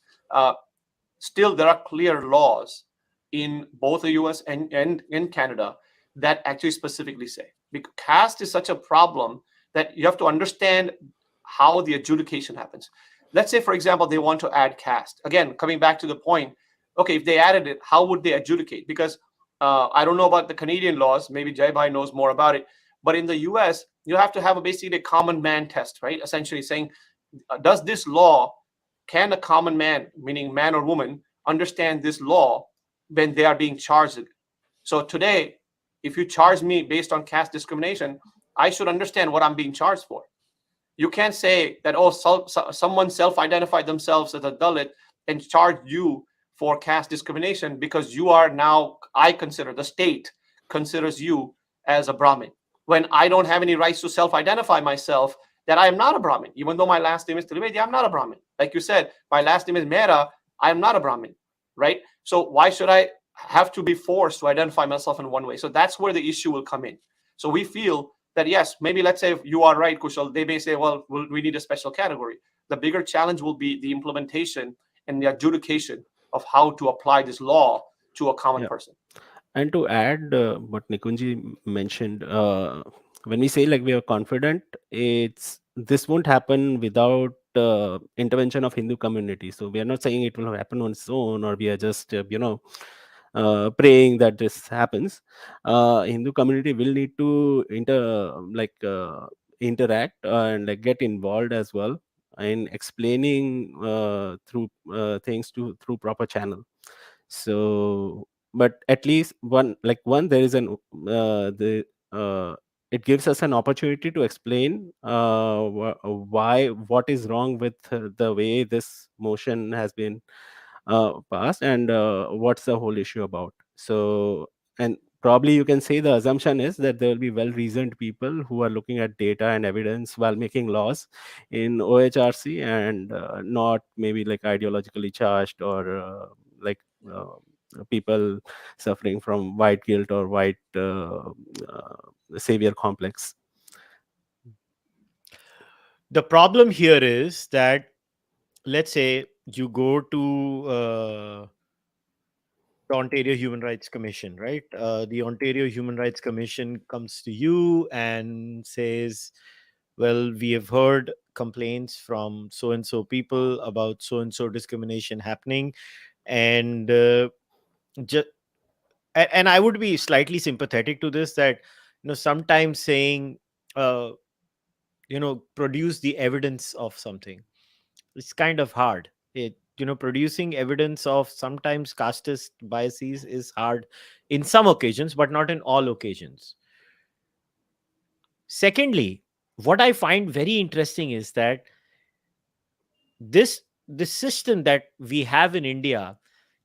Still, there are clear laws in both the U.S. and in Canada that actually specifically say, because caste is such a problem that you have to understand how the adjudication happens. Let's say, for example, they want to add caste. Again, coming back to the point, okay, if they added it, how would they adjudicate? Because I don't know about the Canadian laws. Maybe Jai Bhai knows more about it. But in the US, you have to have basically a common man test, right? Essentially saying, does this law, can a common man, meaning man or woman, understand this law when they are being charged? So today, if you charge me based on caste discrimination, I should understand what I'm being charged for. You can't say that, oh, someone self-identified themselves as a Dalit and charge you for caste discrimination because you are now, I consider, the state considers you as a Brahmin, when I don't have any rights to self-identify myself that I am not a Brahmin. Even though my last name is Trivedi, I'm not a Brahmin. Like you said, my last name is Mehta, I am not a Brahmin, right? So why should I have to be forced to identify myself in one way? So that's where the issue will come in. So we feel that, yes, maybe let's say if you are right, Kushal, they may say, well, we need a special category. The bigger challenge will be the implementation and the adjudication of how to apply this law to a common person. And to add what Nikunji mentioned, when we say like we are confident, this won't happen without intervention of Hindu community. So we are not saying it will happen on its own, or we are just praying that this happens. Hindu community will need to interact and like get involved as well in explaining through things through proper channel. So but at least one there is an the it gives us an opportunity to explain why, what is wrong with the way this motion has been passed, and what's the whole issue about. So, and probably you can say the assumption is that there will be well reasoned people who are looking at data and evidence while making laws in OHRC, and not maybe like ideologically charged, or like uh, people suffering from white guilt or white savior complex. The problem here is that, let's say you go to the Ontario Human Rights Commission, right? The Ontario Human Rights Commission comes to you and says, well, we have heard complaints from so and so people about so and so discrimination happening. And just and I would be slightly sympathetic to this, that sometimes saying produce the evidence of something, it's kind of hard. Producing evidence of sometimes casteist biases is hard in some occasions, but not in all occasions. Secondly, what I find very interesting is that this system that we have in India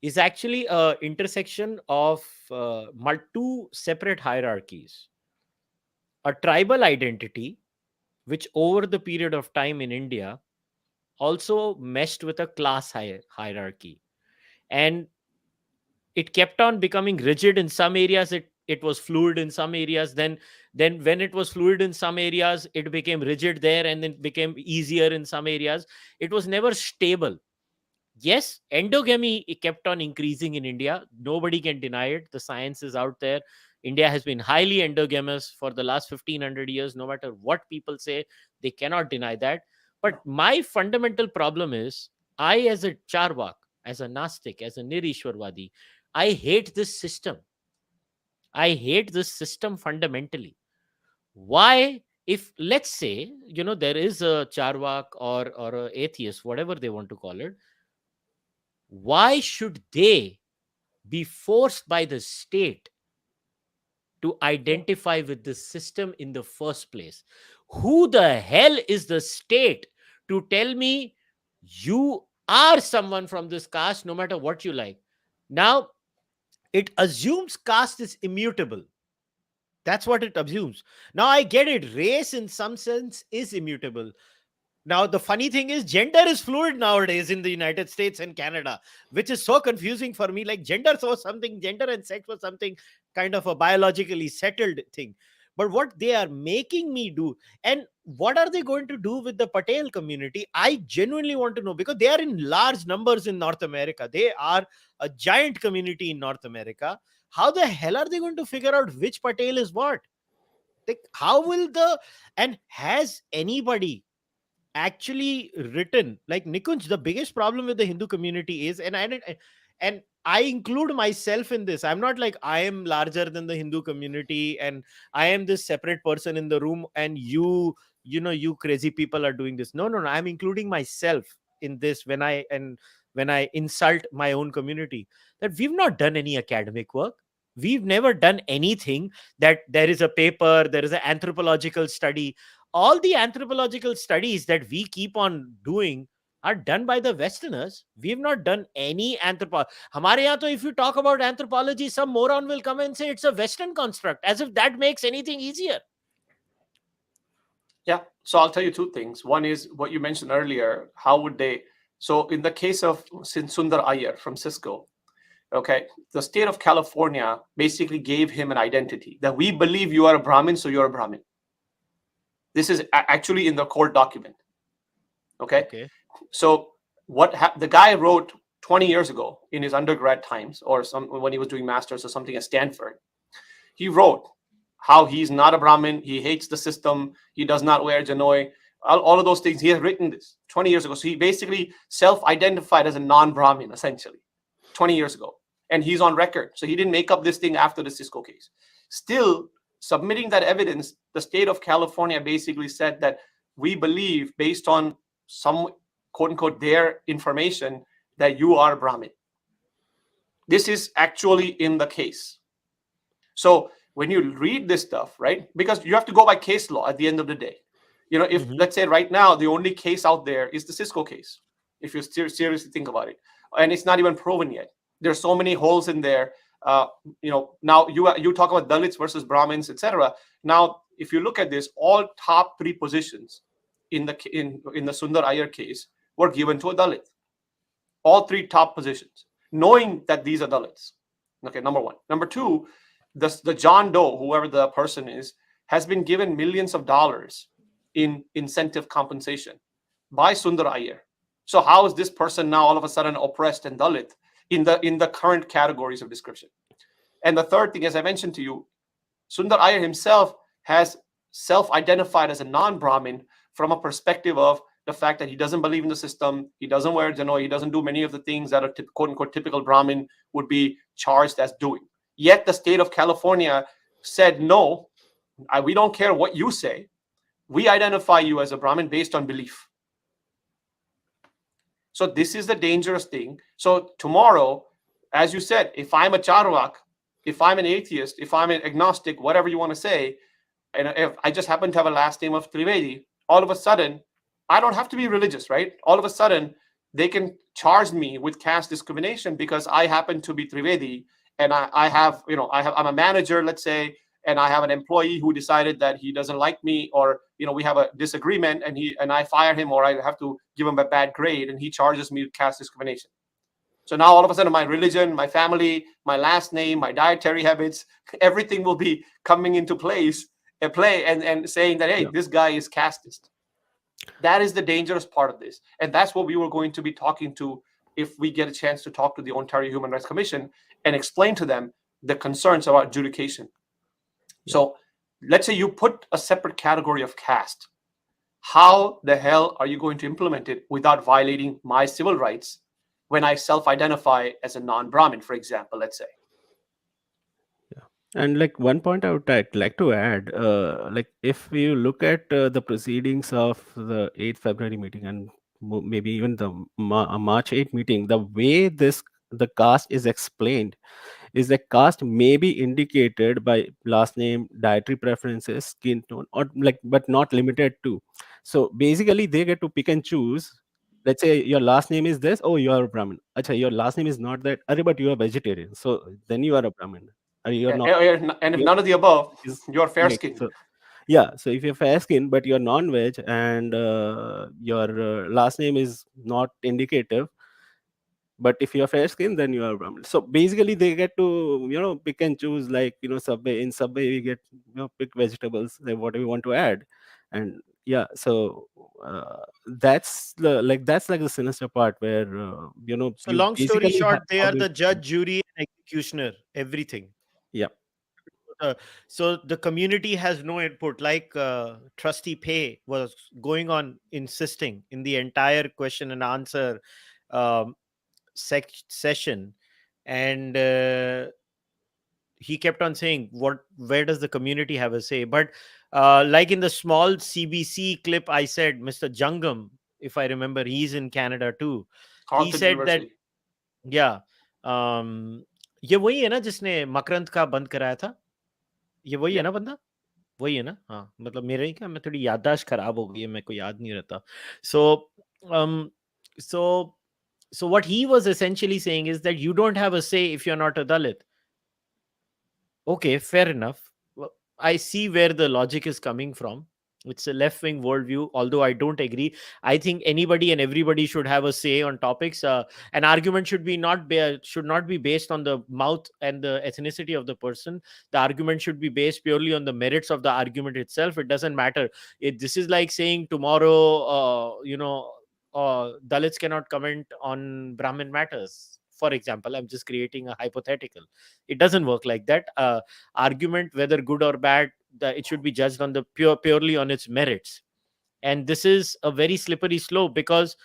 is actually a intersection of two separate hierarchies. A tribal identity, which over the period of time in India also meshed with a class hierarchy, and it kept on becoming rigid in some areas. It was fluid in some areas. Then when it was fluid in some areas, it became rigid there, and then became easier in some areas. It was never stable. Yes, endogamy, it kept on increasing in India. Nobody can deny it. The science is out there. India has been highly endogamous for the last 1500 years. No matter what people say, they cannot deny that. But my fundamental problem is, I, as a Cārvāka, as a Nastik, as a Nirishwarvadi, I hate this system. I hate this system fundamentally. Why? If, let's say, there is a Cārvāka or a atheist, whatever they want to call it, why should they be forced by the state to identify with the system in the first place? Who the hell is the state to tell me you are someone from this caste, no matter what you like? Now, it assumes caste is immutable. That's what it assumes. Now, I get it. Race, in some sense, is immutable. Now, the funny thing is, gender is fluid nowadays in the United States and Canada, which is so confusing for me. Like, gender and sex was something kind of a biologically settled thing. But what they are making me do, and what are they going to do with the Patel community? I genuinely want to know, because they are in large numbers in North America. They are a giant community in North America. How the hell are they going to figure out which Patel is what? Like, how will and has anybody actually written, like Nikunj, the biggest problem with the Hindu community is, and I include myself in this. I'm not like I am larger than the Hindu community and I am this separate person in the room, and you crazy people are doing this. No, I'm including myself in this when I insult my own community. That we've not done any academic work. We've never done anything that there is a paper, there is an anthropological study. All the anthropological studies that we keep on doing are done by the Westerners. We've not done any anthropology. Hamare yahan to, if you talk about anthropology, some moron will come and say it's a Western construct, as if that makes anything easier. Yeah. So I'll tell you two things. One is what you mentioned earlier. How would they? So in the case of Sundar Iyer from Cisco, okay, the state of California basically gave him an identity that we believe you are a Brahmin, so you're a Brahmin. This is actually in the court document. Okay. So the guy wrote 20 years ago in his undergrad times, or when he was doing masters or something at Stanford, he wrote how he's not a Brahmin, he hates the system, he does not wear janoi, all of those things. He has written this 20 years ago. So he basically self-identified as a non-Brahmin, essentially, 20 years ago. And he's on record. So he didn't make up this thing after the Cisco case. Still, submitting that evidence, the state of California basically said that we believe, based on some quote unquote their information, that you are Brahmin. This is actually in the case. So when you read this stuff, right, because you have to go by case law at the end of the day. If let's say right now the only case out there is the Cisco case, if you seriously think about it, and it's not even proven yet. There's so many holes in there. Now you talk about Dalits versus Brahmins, etc. Now, if you look at this, all top three positions in the Sundar Iyer case were given to a Dalit. All three top positions, knowing that these are Dalits. Okay, number one. Number two, the John Doe, whoever the person is, has been given millions of dollars in incentive compensation by Sundar Iyer. So how is this person now all of a sudden oppressed and Dalit in the current categories of description? And the third thing, as I mentioned to you, Sundar Iyer himself has self-identified as a non-Brahmin from a perspective of the fact that he doesn't believe in the system, he doesn't wear janoi, he doesn't do many of the things that a quote-unquote typical Brahmin would be charged as doing. Yet the state of California said, no, we don't care what you say. We identify you as a Brahmin based on belief. So this is the dangerous thing. So tomorrow, as you said, if I'm a Cārvāka, if I'm an atheist, if I'm an agnostic, whatever you want to say, and if I just happen to have a last name of Trivedi, all of a sudden, I don't have to be religious, right? All of a sudden, they can charge me with caste discrimination because I happen to be Trivedi, and I have, I'm a manager, let's say, and I have an employee who decided that he doesn't like me, or we have a disagreement, and I fire him, or I have to give him a bad grade, and he charges me with caste discrimination. So now all of a sudden, my religion, my family, my last name, my dietary habits, everything will be coming into play, and saying that, hey, Yeah. this guy is casteist. That is the dangerous part of this. And that's what we were going to be talking to if we get a chance to talk to the Ontario Human Rights Commission and explain to them the concerns about adjudication. Yeah. So let's say you put a separate category of caste. How the hell are you going to implement it without violating my civil rights when I self-identify as a non-Brahmin, for example, let's say? And like one point I would like to add, like if you look at the proceedings of the 8th February meeting, and maybe even the March 8 meeting, the way the caste is explained is that caste may be indicated by last name, dietary preferences, skin tone, or like, but not limited to. So basically, they get to pick and choose. Let's say your last name is this. Oh, you are a Brahmin. Acha, your last name is not that. Arre, but you are vegetarian. So then you are a Brahmin. You're not. And if none of the above, Is you're fair mixed. skinned. So yeah, so if you're fair skin but you're non-veg, and your last name is not indicative, but if you're fair skin, then you are Brahmin. So basically they get to pick and choose, like Subway we get pick vegetables, like what we want to add. And yeah, so that's like the sinister part, where So you long story basically short, they are always. the judge, jury, and executioner, everything. Yeah. So the community has no input. Like Trustee Pei was going on insisting in the entire question and answer um, session, and he kept on saying, where does the community have a say? But like in the small CBC clip, I said, Mr. Jungam, if I remember, he's in Canada too. He Carleton said that, University. yeah, ये वही है ना जिसने मकरंद का बंद कराया था? ये वही है ना बंदा? वही है ना? हाँ, मतलब मेरे ही क्या, मैं थोड़ी याददाश्त खराब हो गई है, मेरे को याद नहीं रहता. Um, so so what he was essentially saying is that you don't have a say if you're not a Dalit. Okay, fair enough. Well, I see where the logic is coming from. It's a left-wing worldview, although I don't agree. I think anybody and everybody should have a say on topics. An argument should not be based on the mouth and the ethnicity of the person. The argument should be based purely on the merits of the argument itself. It doesn't matter. This is like saying tomorrow, Dalits cannot comment on Brahmin matters. For example, I'm just creating a hypothetical. It doesn't work like that. Argument, whether good or bad, it should be judged on the purely on its merits. And this is a very slippery slope, because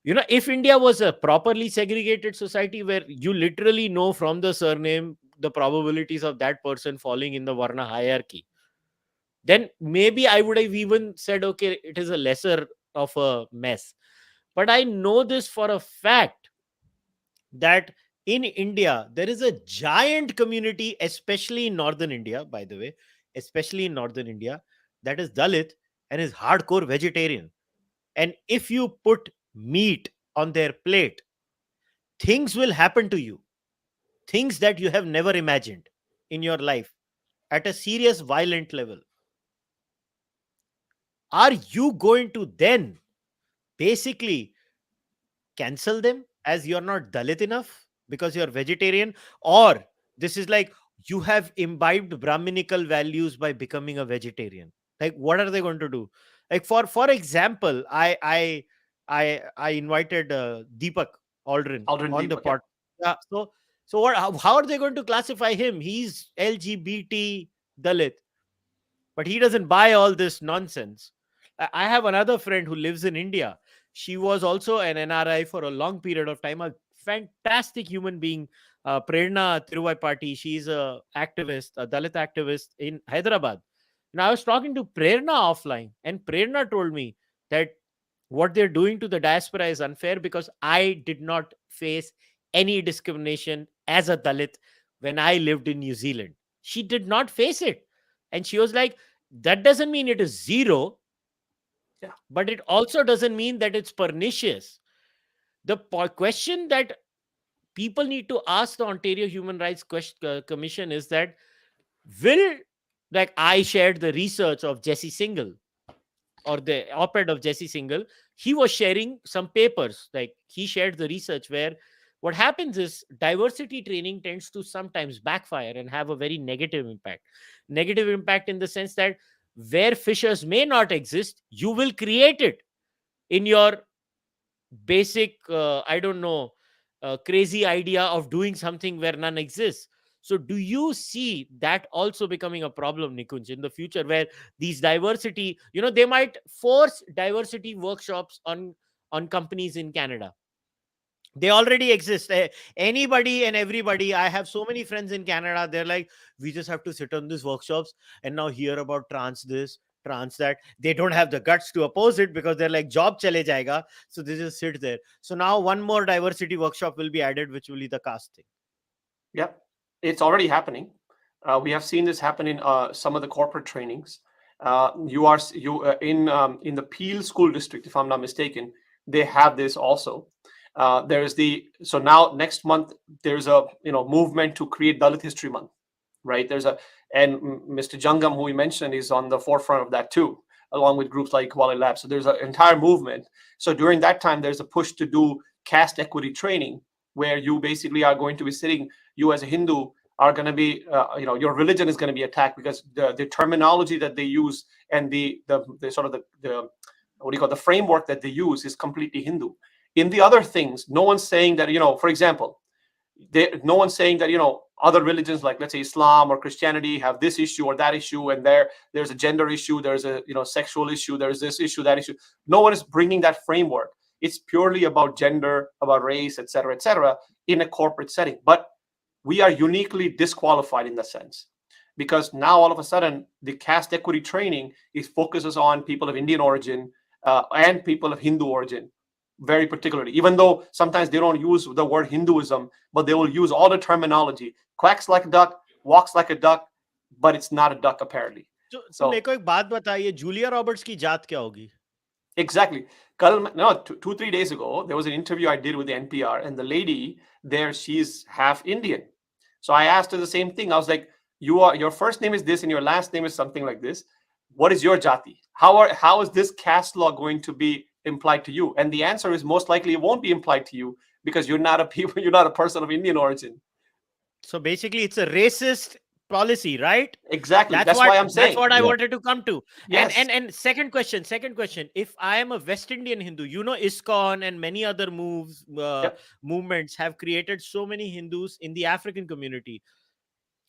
if India was a properly segregated society where you literally know from the surname the probabilities of that person falling in the Varna hierarchy, then maybe I would have even said, okay, it is a lesser of a mess. But I know this for a fact that in India, there is a giant community, especially in northern India, by the way, especially in northern India, that is Dalit and is hardcore vegetarian. And if you put meat on their plate, things will happen to you, things that you have never imagined in your life at a serious, violent level. Are you going to then basically cancel them as you're not Dalit enough because you're vegetarian? Or this is like you have imbibed Brahminical values by becoming a vegetarian. Like, what are they going to do? Like, for example, I invited Deepak Aldrin Aldrin on the Deepak, yeah. pod. Yeah. So what? How are they going to classify him? He's LGBT Dalit, but he doesn't buy all this nonsense. I have another friend who lives in India. She was also an NRI for a long period of time, a fantastic human being, Prerna Tiruvai. She's a activist, a Dalit activist in Hyderabad. And I was talking to Prerna offline, and Prerna told me that what they're doing to the diaspora is unfair because I did not face any discrimination as a Dalit when I lived in New Zealand. She did not face it. And she was like, that doesn't mean it is zero. But it also doesn't mean that it's pernicious. The question that people need to ask the Ontario Human Rights Commission is that, will, like, I shared the research of Jesse Singal, or the op-ed of Jesse Singal. He was sharing some papers, like he shared the research where what happens is diversity training tends to sometimes backfire and have a very negative impact. Negative impact in the sense that where fissures may not exist, you will create it in your basic, I don't know, crazy idea of doing something where none exists. So do you see that also becoming a problem, Nikunj, in the future, where these diversity, they might force diversity workshops on companies in Canada? They already exist. Anybody and everybody. I have so many friends in Canada. They're like, we just have to sit on these workshops and now hear about trans this, trans that. They don't have the guts to oppose it because they're like, job chale jayega. So they just sit there. So now one more diversity workshop will be added, which will be the caste thing. Yep, it's already happening. We have seen this happen in some of the corporate trainings. In the Peel School District, if I'm not mistaken, they have this also. So now next month there's a movement to create Dalit History Month, right? And Mr. Jangam, who we mentioned, is on the forefront of that too, along with groups like Equality Lab. So there's an entire movement. So during that time, there's a push to do caste equity training, where you basically are going to be sitting. You as a Hindu are going to be, your religion is going to be attacked because the terminology that they use and the sort of the what do you call, the framework that they use is completely Hindu. In the other things, no one's saying that, for example, no one's saying that, other religions like, let's say, Islam or Christianity have this issue or that issue, and there's a gender issue, there's a sexual issue, there's this issue, that issue. No one is bringing that framework. It's purely about gender, about race, et cetera, in a corporate setting. But we are uniquely disqualified in that sense, because now all of a sudden the caste equity training focuses on people of Indian origin and people of Hindu origin, very particularly, even though sometimes they don't use the word Hinduism, but they will use all the terminology. Quacks like a duck, walks like a duck, but it's not a duck apparently. So मेरे को एक बात बताइए, Julia Roberts की जात क्या होगी? Exactly. 2-3 days ago, there was an interview I did with the NPR, and the lady there, she's half Indian. So I asked her the same thing. I was like, your first name is this and your last name is something like this. What is your jati? How is this caste law going to be implied to you? And the answer is most likely it won't be implied to you because you're not a person of Indian origin. So basically it's a racist policy, right? Exactly. That's why I'm saying. That's what I wanted to come to. Yes. And second question. If I am a West Indian Hindu, ISKCON and many other movements have created so many Hindus in the African community.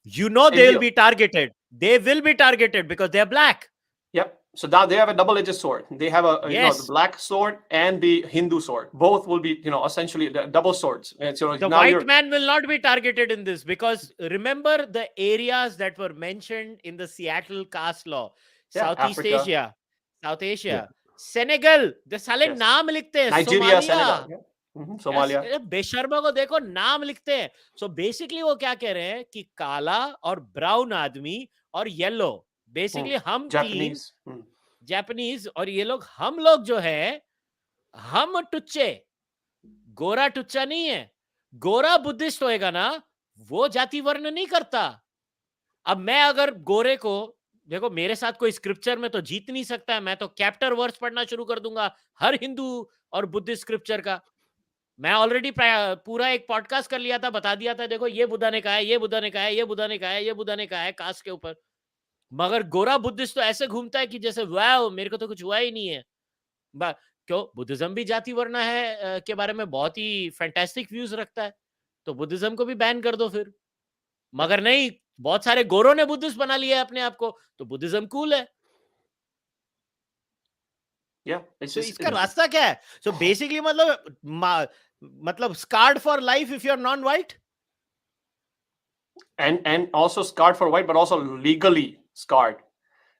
They will be targeted. They will be targeted because they're black. Yep. So now they have a double-edged sword. They have the black sword and the Hindu sword. Both will be, essentially double swords. And so the white man will not be targeted in this, because remember the areas that were mentioned in the Seattle caste law, South Asia, Senegal, the sale naam likhte hain, Nigeria, Senegal. Somalia. बेशर्मा को देखो नाम लिखते हैं. So basically वो क्या कह रहे हैं कि काला और ब्राउन आदमी और येलो, बेसिकली हम जापानीज और ये लोग, हम लोग जो है, हम टुच्चे, गोरा टुच्चा नहीं है. गोरा बुद्धिस्ट होएगा ना, वो जाति वर्ण नहीं करता. अब मैं अगर गोरे को, देखो मेरे साथ कोई स्क्रिप्चर में तो जीत नहीं सकता है. मैं तो कैप्टर वर्स पढ़ना शुरू कर दूंगा हर हिंदू और बुद्धिस्ट स्क्रिप्चर का. मैं ऑलरेडी पूरा एक पॉडकास्ट कर लिया था, बता दिया था, देखो ये बुद्धा ने कहा है, ये बुद्धा ने कहा है, ये बुद्धा ने कहा है, ये बुद्धा ने कहा है कास्ट के ऊपर. मगर गोरा बुद्धिस्ट तो ऐसे घूमता है कि जैसे वाओ मेरे को तो कुछ हुआ ही नहीं है. क्यों? बुद्धिज्म भी जाति वर्ण है के बारे में बहुत ही फैंटास्टिक व्यूज रखता है, तो बुद्धिज्म को भी बैन कर दो फिर. मगर नहीं, बहुत सारे गोरों ने बुद्धिस्ट बना लिया है अपने आप को, तो बुद्धिज्म कूल है. So इसका रास्ता क्या है? So basically मतलब scarred for life if you're non-white, and also scarred for white, but also legally scarred.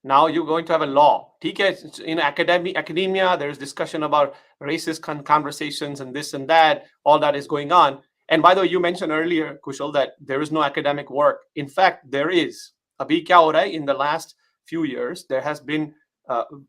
Now you're going to have a law. In academia, there's discussion about racist conversations and this and that. All that is going on. And by the way, you mentioned earlier, Kushal, that there is no academic work. In fact, there is. Abhi kya ho raha hai? In the last few years, there has been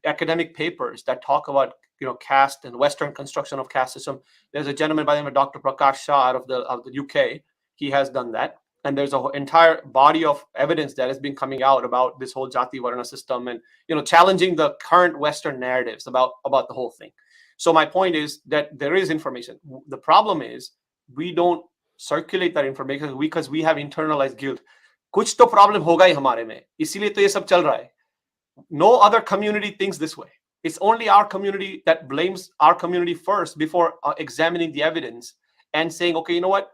academic papers that talk about caste and Western construction of caste system. There's a gentleman by the name of Dr. Prakash Shah out of the UK. He has done that, and there's an entire body of evidence that has been coming out about this whole Jati Varna system, and challenging the current Western narratives about the whole thing. So my point is that there is information. The problem is we don't circulate that information because we have internalized guilt. कुछ तो problem होगा ही हमारे में, इसीलिए तो ये सब चल रहा है. No other community thinks this way. It's only our community that blames our community first before examining the evidence and saying, okay, you know what?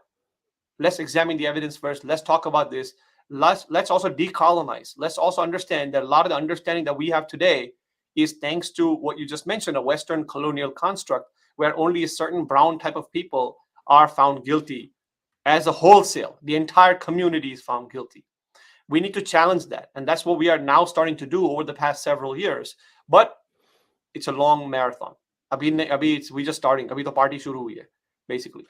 Let's examine the evidence first. Let's talk about this. Let's also decolonize. Let's also understand that a lot of the understanding that we have today is thanks to what you just mentioned, a Western colonial construct where only a certain brown type of people are found guilty as a wholesale. The entire community is found guilty. We need to challenge that. And that's what we are now starting to do over the past several years. But it's a long marathon. We just starting. Abhi to party shuru hui hai, basically.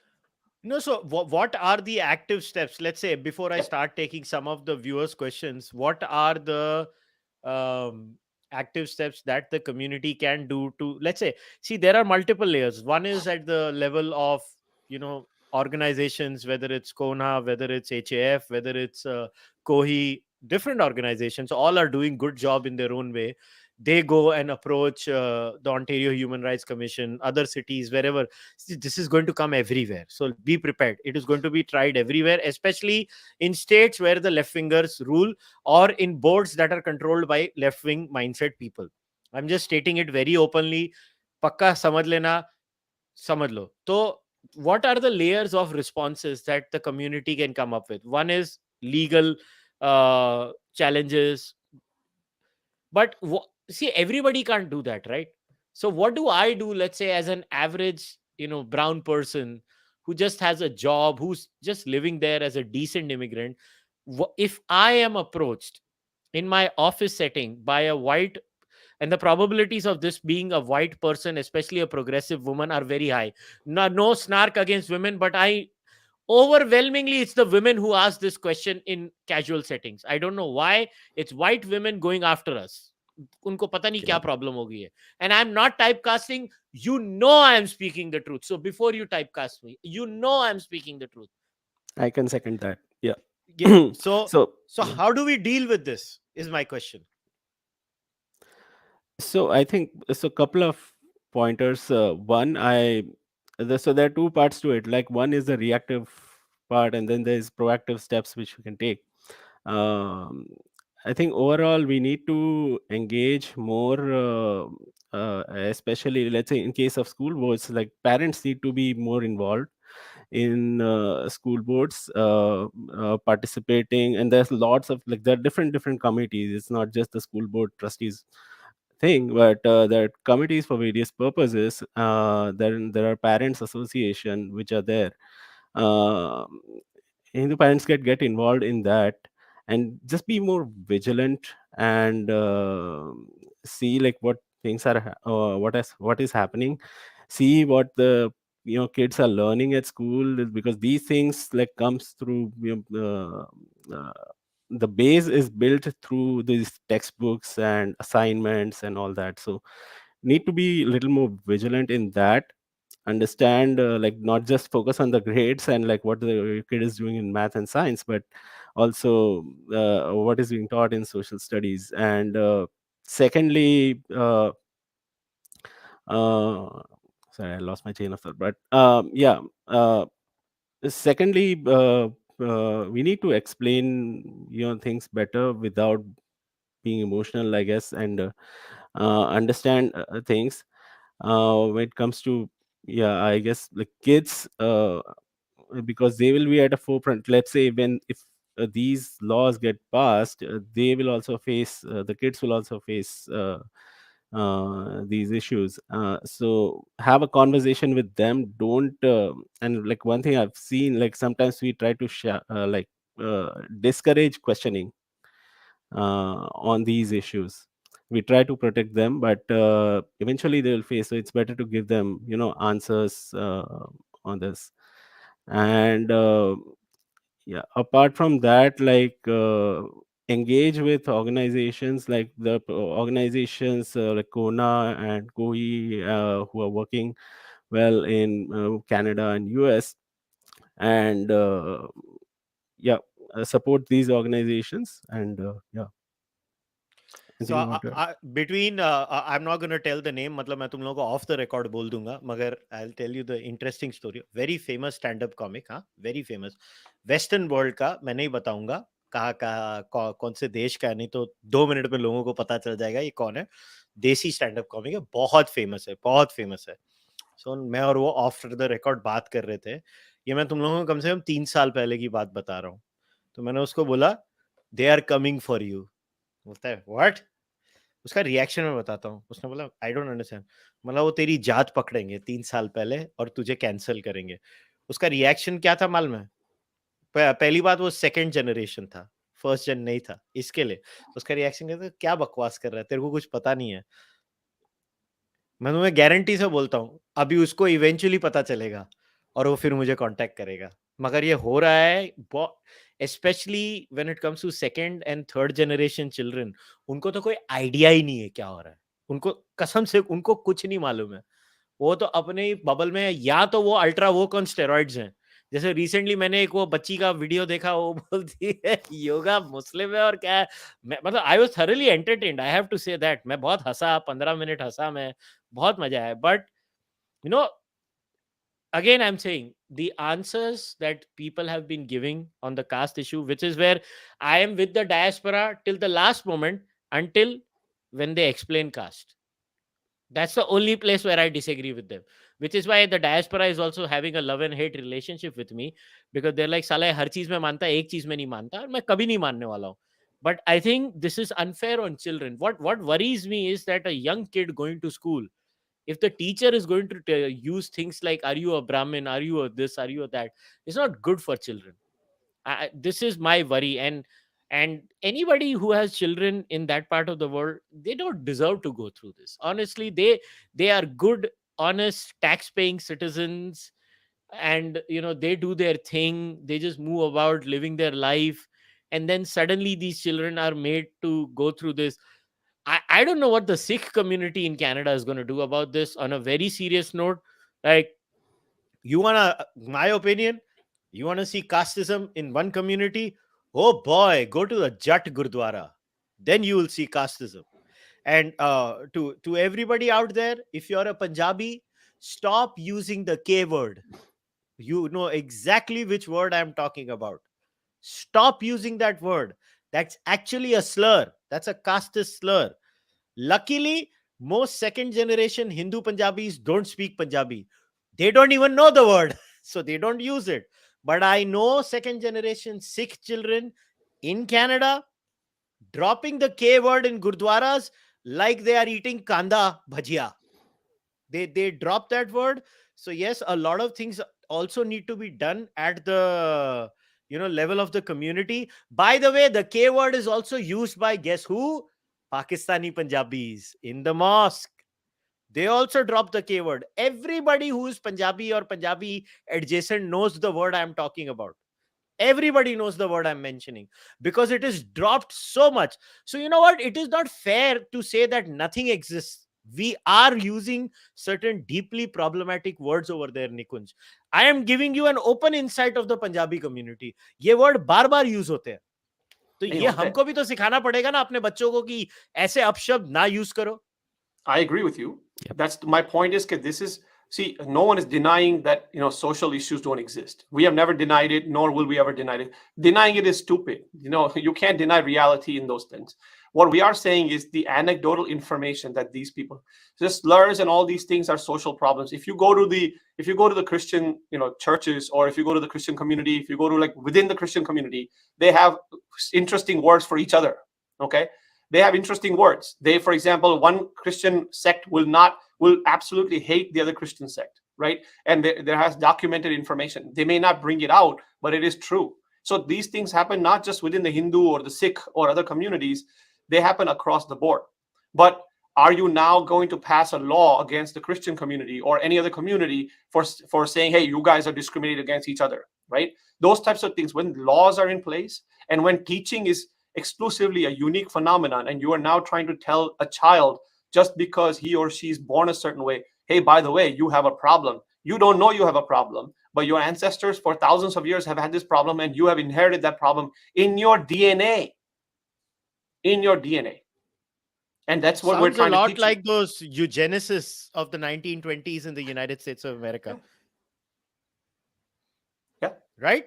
No, so what are the active steps? Let's say before I start taking some of the viewers' questions, what are the active steps that the community can do to, let's say, see, there are multiple layers. One is at the level of, organizations, whether it's CoHNA, whether it's HAF, whether it's CoHI, different organizations, all are doing good job in their own way. They go and approach the Ontario Human Rights Commission, other cities, wherever. See, this is going to come everywhere. So be prepared. It is going to be tried everywhere, especially in states where the left-wingers rule or in boards that are controlled by left-wing mindset people. I'm just stating it very openly. Pakka samajh lena, samajh lo. So what are the layers of responses that the community can come up with? One is legal challenges. But see, everybody can't do that, right? So what do I do, let's say, as an average, brown person who just has a job, who's just living there as a decent immigrant? If I am approached in my office setting by a white, and the probabilities of this being a white person, especially a progressive woman, are very high. No snark against women, but overwhelmingly, it's the women who ask this question in casual settings. I don't know why. It's white women going after us. Unko pata nahi kya problem ho gayi hai. And I'm not typecasting. I am speaking the truth. So before you typecast me, I am speaking the truth. I can second that. Yeah. So how do we deal with this is my question. So I think a couple of pointers. So there are two parts to it. Like, one is the reactive part, and then there's proactive steps which we can take. I think overall we need to engage more, especially, let's say, in case of school boards, like parents need to be more involved in school boards, participating. And there's lots of, like, there are different committees. It's not just the school board trustees thing, but there are committees for various purposes. There are parents association which are there. Hindu parents get involved in that, and just be more vigilant, and see, like, what things are what is happening. See what the kids are learning at school, because these things, like, comes through, the base is built through these textbooks and assignments and all that. So need to be a little more vigilant in that. Understand, like, not just focus on the grades and, like, what the kid is doing in math and science, but also what is being taught in social studies. And secondly, sorry, I lost my chain of thought, but secondly, we need to explain things better without being emotional, I guess, and understand things when it comes to, I guess, like, kids, because they will be at a forefront. Let's say, if these laws get passed, they will also face, the kids will also face these issues. So have a conversation with them. Don't And, like, one thing I've seen, like, sometimes we try to discourage questioning on these issues. We try to protect them, but eventually they will face. So it's better to give them answers on this. And apart from that, like, engage with organizations like the organizations like CoHNA and CoHE, who are working well in Canada and US, and support these organizations. And So anything you want to add? between I'm not going to tell the name, मतलब मैं तुम लोगों को off the record बोल दूंगा, मगर I'll tell you the interesting story. Very famous stand-up comic, हाँ, very famous. Western world का मैं नहीं बताऊंगा कहाँ कौन से देश का है, नहीं तो 2 मिनट में लोगों को पता चल जाएगा ये कौन है. देसी स्टैंड-अप कॉमिक है, बहुत फेमस है, बहुत फेमस है. सो मैं और वो ऑफ द रिकॉर्ड बात कर रहे थे. ये मैं तुम लोगों को कम से कम 3 साल पहले की बात बता रहा हूँ. तो मैंने उसको बोला they are coming for you. बोलता है व्हाट? उसका रिएक्शन मैं बताता हूँ. उसने बोला आई डोंट अंडरस्टैंड. मतलब वो तेरी जात पकड़ेंगे 3 साल पहले और तुझे कैंसिल करेंगे. उसका रिएक्शन क्या था मालूम है? पहली बात वो सेकंड जनरेशन था, फर्स्ट जन नहीं था, इसके लिए उसका रिएक्शन क्या था? क्या बकवास कर रहा है, तेरे को कुछ पता नहीं है. मैं तुम्हें गारंटी से बोलता हूँ अभी उसको इवेंचुअली पता चलेगा और वो फिर मुझे कांटेक्ट करेगा. मगर ये हो रहा है specially when it comes to second and third generation children. उनको तो कोई आइडिया ही नहीं है क्या हो रहा है. उनको कसम से उनको कुछ नहीं मालूम है. वो तो अपने ही बबल में, या तो वो अल्ट्रा वोक ऑन स्टेरॉइड्स हैं. जैसे रिसेंटली मैंने एक वो बच्ची का वीडियो देखा, वो बोलती है योगा मुस्लिम है और क्या है. मतलब I was thoroughly entertained, I have to say that. मैं बहुत हंसा, 15 मिनट हंसा मैं, बहुत मजा आया. But you know again I'm saying the answers that people have been giving on the caste issue, which is where I am with the diaspora till the last moment, until when they explain caste. That's the only place where I disagree with them, which is why the diaspora is also having a love and hate relationship with me, because they're like साला हर चीज में मानता है, एक चीज में नहीं मानता, और मैं कभी नहीं मानने वाला हूँ. But I think this is unfair on children. What worries me is that a young kid going to school, if the teacher is going to use things like are you a Brahmin, are you a this, are you a that, it's not good for children. This is my worry. And anybody who has children in that part of the world, they don't deserve to go through this. Honestly, they are good, honest, tax paying citizens, and they do their thing, they just move about living their life, and then suddenly these children are made to go through this. I don't know what the Sikh community in Canada is going to do about this. On a very serious note, like, my opinion, you want to see casteism in one community? Oh boy, go to the Jat Gurdwara. Then you will see casteism. And to everybody out there, if you're a Punjabi, stop using the K word. You know exactly which word I'm talking about. Stop using that word. That's actually a slur. That's a casteist slur. Luckily, most second generation Hindu Punjabis don't speak Punjabi. They don't even know the word, so they don't use it. But I know second generation Sikh children in Canada dropping the K word in gurdwaras like they are eating kanda bhajia. They drop that word. So yes, a lot of things also need to be done at the level of the community. By the way, the K word is also used by, guess who? Pakistani Punjabis in the mosque. They also drop the K word. Everybody who is Punjabi or Punjabi adjacent knows the word I'm talking about. Everybody knows the word I'm mentioning because it is dropped so much. So you know what? It is not fair to say that nothing exists. We are using certain deeply problematic words over there, Nikunj. I am giving you an open insight of the Punjabi community. ये word बार-बार use होते हैं. तो ये हमको भी तो सिखाना पड़ेगा ना अपने बच्चों को कि ऐसे अपशब्द ना यूज करो. I agree with you. Yep. That's my point. Is that this is, see, no one is denying that social issues don't exist. We have never denied it, nor will we ever deny it. Denying it is stupid. You can't deny reality in those things. What we are saying is the anecdotal information that these people, just slurs and all these things are social problems. If you go to the Christian churches, or if you go to the Christian community, if you go to like within the Christian community, they have interesting words for each other. Okay. They have interesting words. They, for example, one Christian sect will absolutely hate the other Christian sect, right? And there has documented information. They may not bring it out, but it is true. So these things happen not just within the Hindu or the Sikh or other communities, they happen across the board. But are you now going to pass a law against the Christian community or any other community for saying, hey, you guys are discriminated against each other, right? Those types of things, when laws are in place and when teaching is exclusively a unique phenomenon, and you are now trying to tell a child, just because he or she is born a certain way, hey, by the way, you have a problem. You don't know you have a problem, but your ancestors for thousands of years have had this problem, and you have inherited that problem in your DNA. In your DNA. And that's what we're Sounds a trying to lot teach like those eugenicists of the 1920s in the United States of America. Yeah. Right?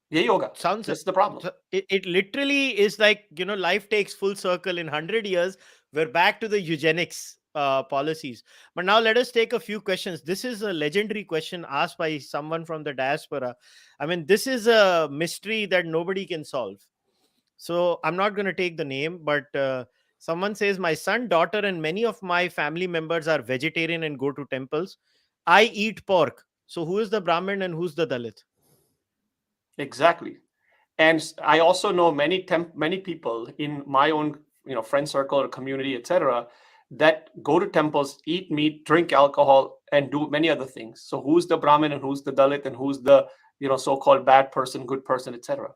Yeah, yoga. Sounds That's the problem. it literally is like, life takes full circle. In 100 years we're back to the eugenics policies. But now let us take a few questions. This is a legendary question asked by someone from the diaspora. I mean, this is a mystery that nobody can solve. So I'm not going to take the name, but someone says, my son, daughter, and many of my family members are vegetarian and go to temples. I eat pork. So who is the Brahmin and who's the Dalit? Exactly. And I also know many people in my own friend circle or community, etc., that go to temples, eat meat, drink alcohol, and do many other things. So who's the Brahmin and who's the Dalit and who's the so-called bad person, good person, etc.?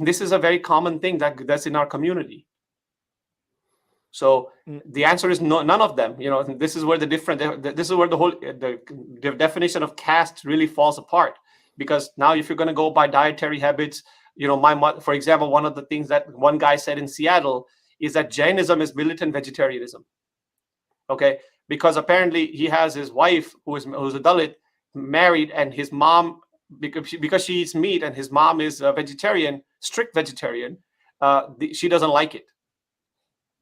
This is a very common thing that's in our community. So the answer is no, none of them. This is where this is where the whole the definition of caste really falls apart. Because now, if you're going to go by dietary habits, my mother, for example, one of the things that one guy said in Seattle is that Jainism is militant vegetarianism. Okay, because apparently he has his wife who's a Dalit married, and his mom, because she eats meat and his mom is a vegetarian, strict vegetarian, she doesn't like it.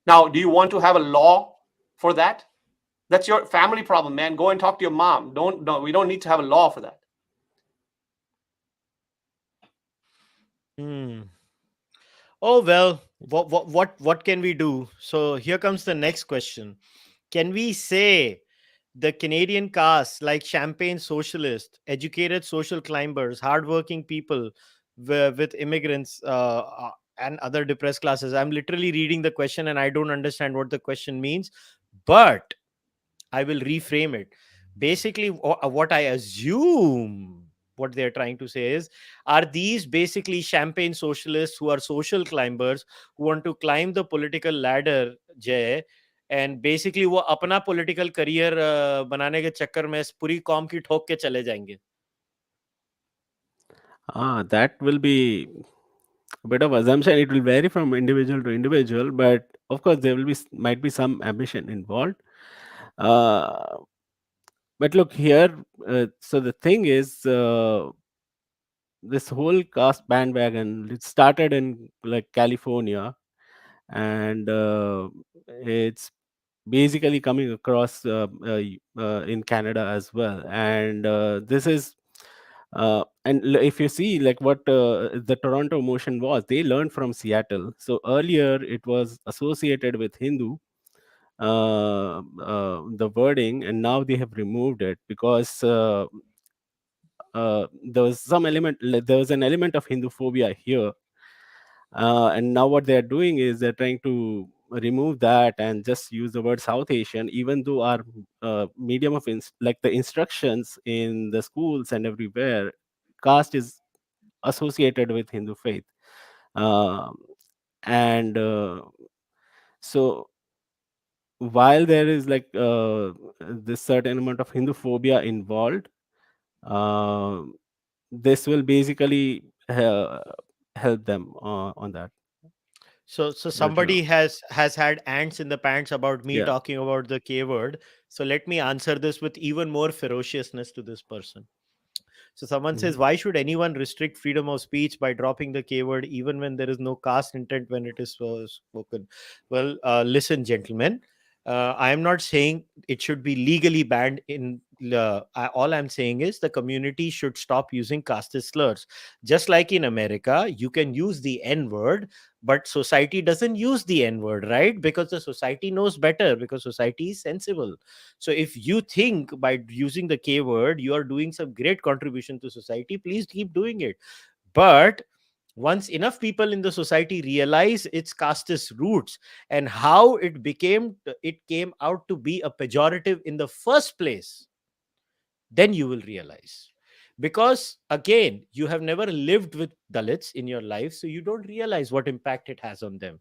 Now, do you want to have a law for that? That's your family problem, man. Go and talk to your mom. We don't need to have a law for that. Oh, well, what can we do? So here comes the next question. Can we say the Canadian caste, like champagne socialists, educated social climbers, hardworking people with immigrants and other depressed classes? I'm literally reading the question and I don't understand what the question means, but I will reframe it. Basically, what I assume what they're trying to say is, are these basically champagne socialists who are social climbers who want to climb the political ladder, Jay, and basically वो अपना political career बनाने के चक्कर में पूरी com की ठोक के चले जाएंगे? That will be a bit of assumption. It will vary from individual to individual, but of course there might be some ambition involved. But look here, so the thing is, this whole caste bandwagon, it started in like California, and it's basically coming across in Canada as well. And this is if you see like what the Toronto motion was, they learned from Seattle. So earlier it was associated with Hindu, the wording, and now they have removed it because there was there was an element of Hindu phobia here. And now what they're doing is they're trying to remove that and just use the word South Asian, even though our medium of like the instructions in the schools and everywhere, caste is associated with Hindu faith. And so while there is like this certain amount of Hindu phobia involved, uh, this will basically help them on that. So somebody has had ants in the pants about me Yeah. talking about the K word. So let me answer this with even more ferociousness to this person. So someone says, why should anyone restrict freedom of speech by dropping the K word even when there is no caste intent when it is spoken? Well, listen, gentlemen. I am not saying it should be legally banned in all I'm saying is the community should stop using caste slurs. Just like in America, you can use the N word, but society doesn't use the N word, right? Because the society knows better, because society is sensible. So if you think by using the K word, you are doing some great contribution to society, please keep doing it. But once enough people in the society realize its casteist roots and how it came out to be a pejorative in the first place, then you will realize. because again, you have never lived with Dalits in your life, so you don't realize what impact it has on them.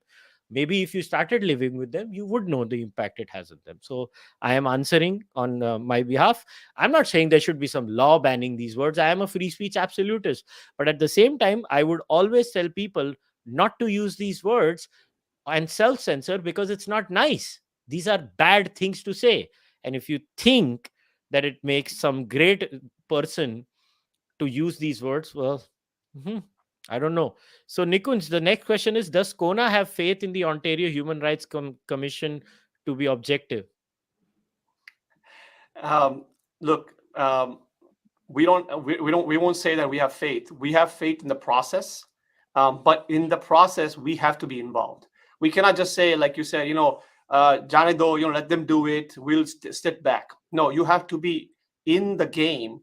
Maybe if you started living with them, you would know the impact it has on them. So I am answering on my behalf. I'm not saying there should be some law banning these words. I am a free speech absolutist, but at the same time, I would always tell people not to use these words and self censor, because it's not nice. These are bad things to say. And if you think that it makes some great person to use these words, well, mhm, I don't know. So, Nikunj, the next question is, does CoHNA have faith in the Ontario Human Rights Commission to be objective? Look, we won't say that we have faith. We have faith in the process, but in the process, we have to be involved. We cannot just say, like you said, Jane do, let them do it. We'll step back. No, you have to be in the game.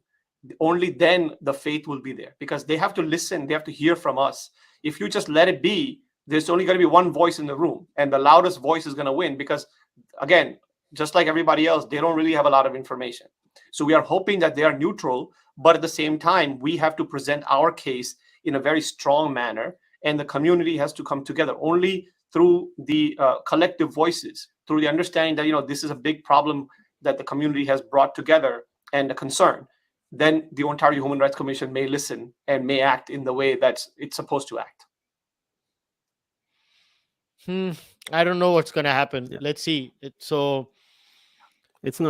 Only then the faith will be there, because they have to listen. They have to hear from us. If you just let it be, there's only going to be one voice in the room, and the loudest voice is going to win, because again, just like everybody else, they don't really have a lot of information. So we are hoping that they are neutral, but at the same time, we have to present our case in a very strong manner, and the community has to come together only through the collective voices, through the understanding that this is a big problem that the community has brought together and a concern. Then the Ontario Human Rights Commission may listen and may act in the way that it's supposed to act. I don't know what's going to happen. Yeah. Let's see. It's not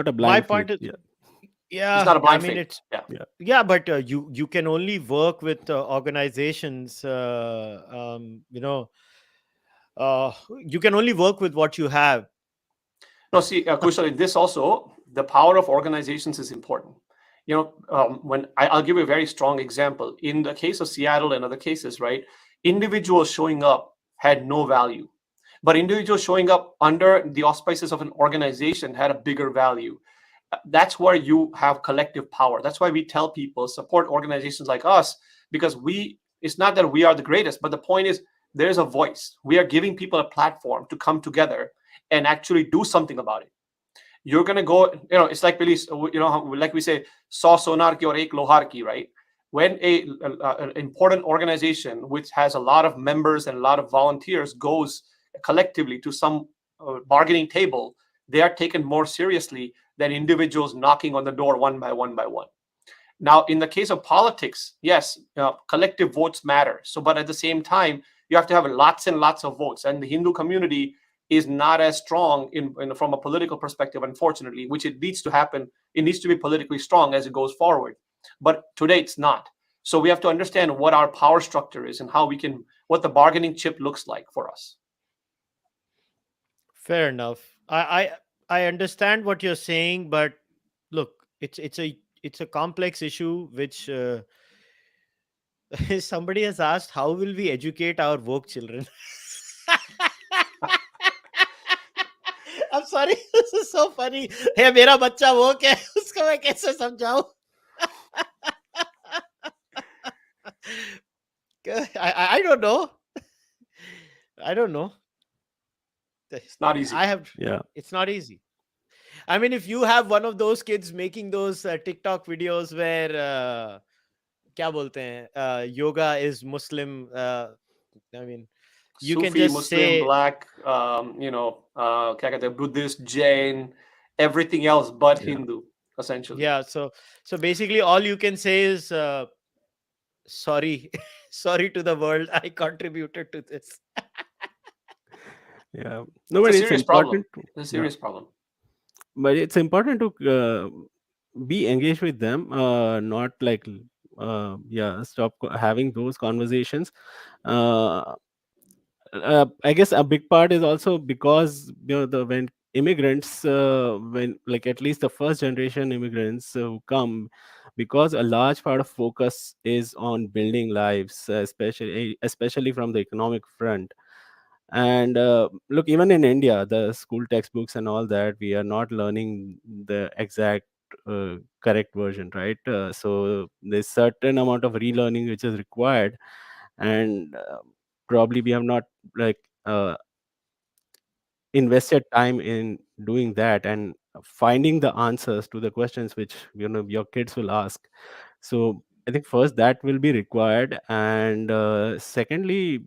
a blind My faith. point is, It's not a blind I mean, faith. yeah, but you can only work with organizations. You can only work with what you have. No, see, Kushal, in this also, the power of organizations is important. When I'll give you a very strong example. In the case of Seattle and other cases, right, individuals showing up had no value, but individuals showing up under the auspices of an organization had a bigger value. That's where you have collective power. That's why we tell people support organizations like us, because it's not that we are the greatest, but the point is there's a voice. We are giving people a platform to come together and actually do something about it. You're going to go, it's like really, like we say, 100 sonar ki aur ek lohar ki, right? When an important organization which has a lot of members and a lot of volunteers goes collectively to some bargaining table, they are taken more seriously than individuals knocking on the door one by one by one. Now, in the case of politics, yes, collective votes matter. So, but at the same time, you have to have lots and lots of votes. And the Hindu community is not as strong from a political perspective, unfortunately, which it needs to happen. It needs to be politically strong as it goes forward. But today it's not. So we have to understand what our power structure is and what the bargaining chip looks like for us. Fair enough. I understand what you're saying, but look, it's a complex issue which somebody has asked, how will we educate our woke children? I'm sorry, this is so funny. Hey, मेरा बच्चा woke है, उसको मैं कैसे समझाऊं? I don't know. It's not easy. It's not easy. I mean, if you have one of those kids making those TikTok videos where क्या बोलते हैं, yoga is Muslim, I mean, you Sufi, can just Muslim, say black, क्या कहते हैं, Buddhist, Jain, everything else but Hindu, essentially. Yeah, so basically all you can say is sorry to the world, I contributed to this. Yeah, no, but It's a it's serious important. problem. It's a serious problem. But it's important to be engaged with them, not like stop having those conversations. I guess a big part is also because when immigrants, when like at least the first generation immigrants who come, because a large part of focus is on building lives, especially from the economic front. And look, even in India, the school textbooks and all that, we are not learning the exact correct version, right? So there's certain amount of relearning which is required, and probably we have not like invested time in doing that and finding the answers to the questions which your kids will ask. So I think first that will be required, and secondly,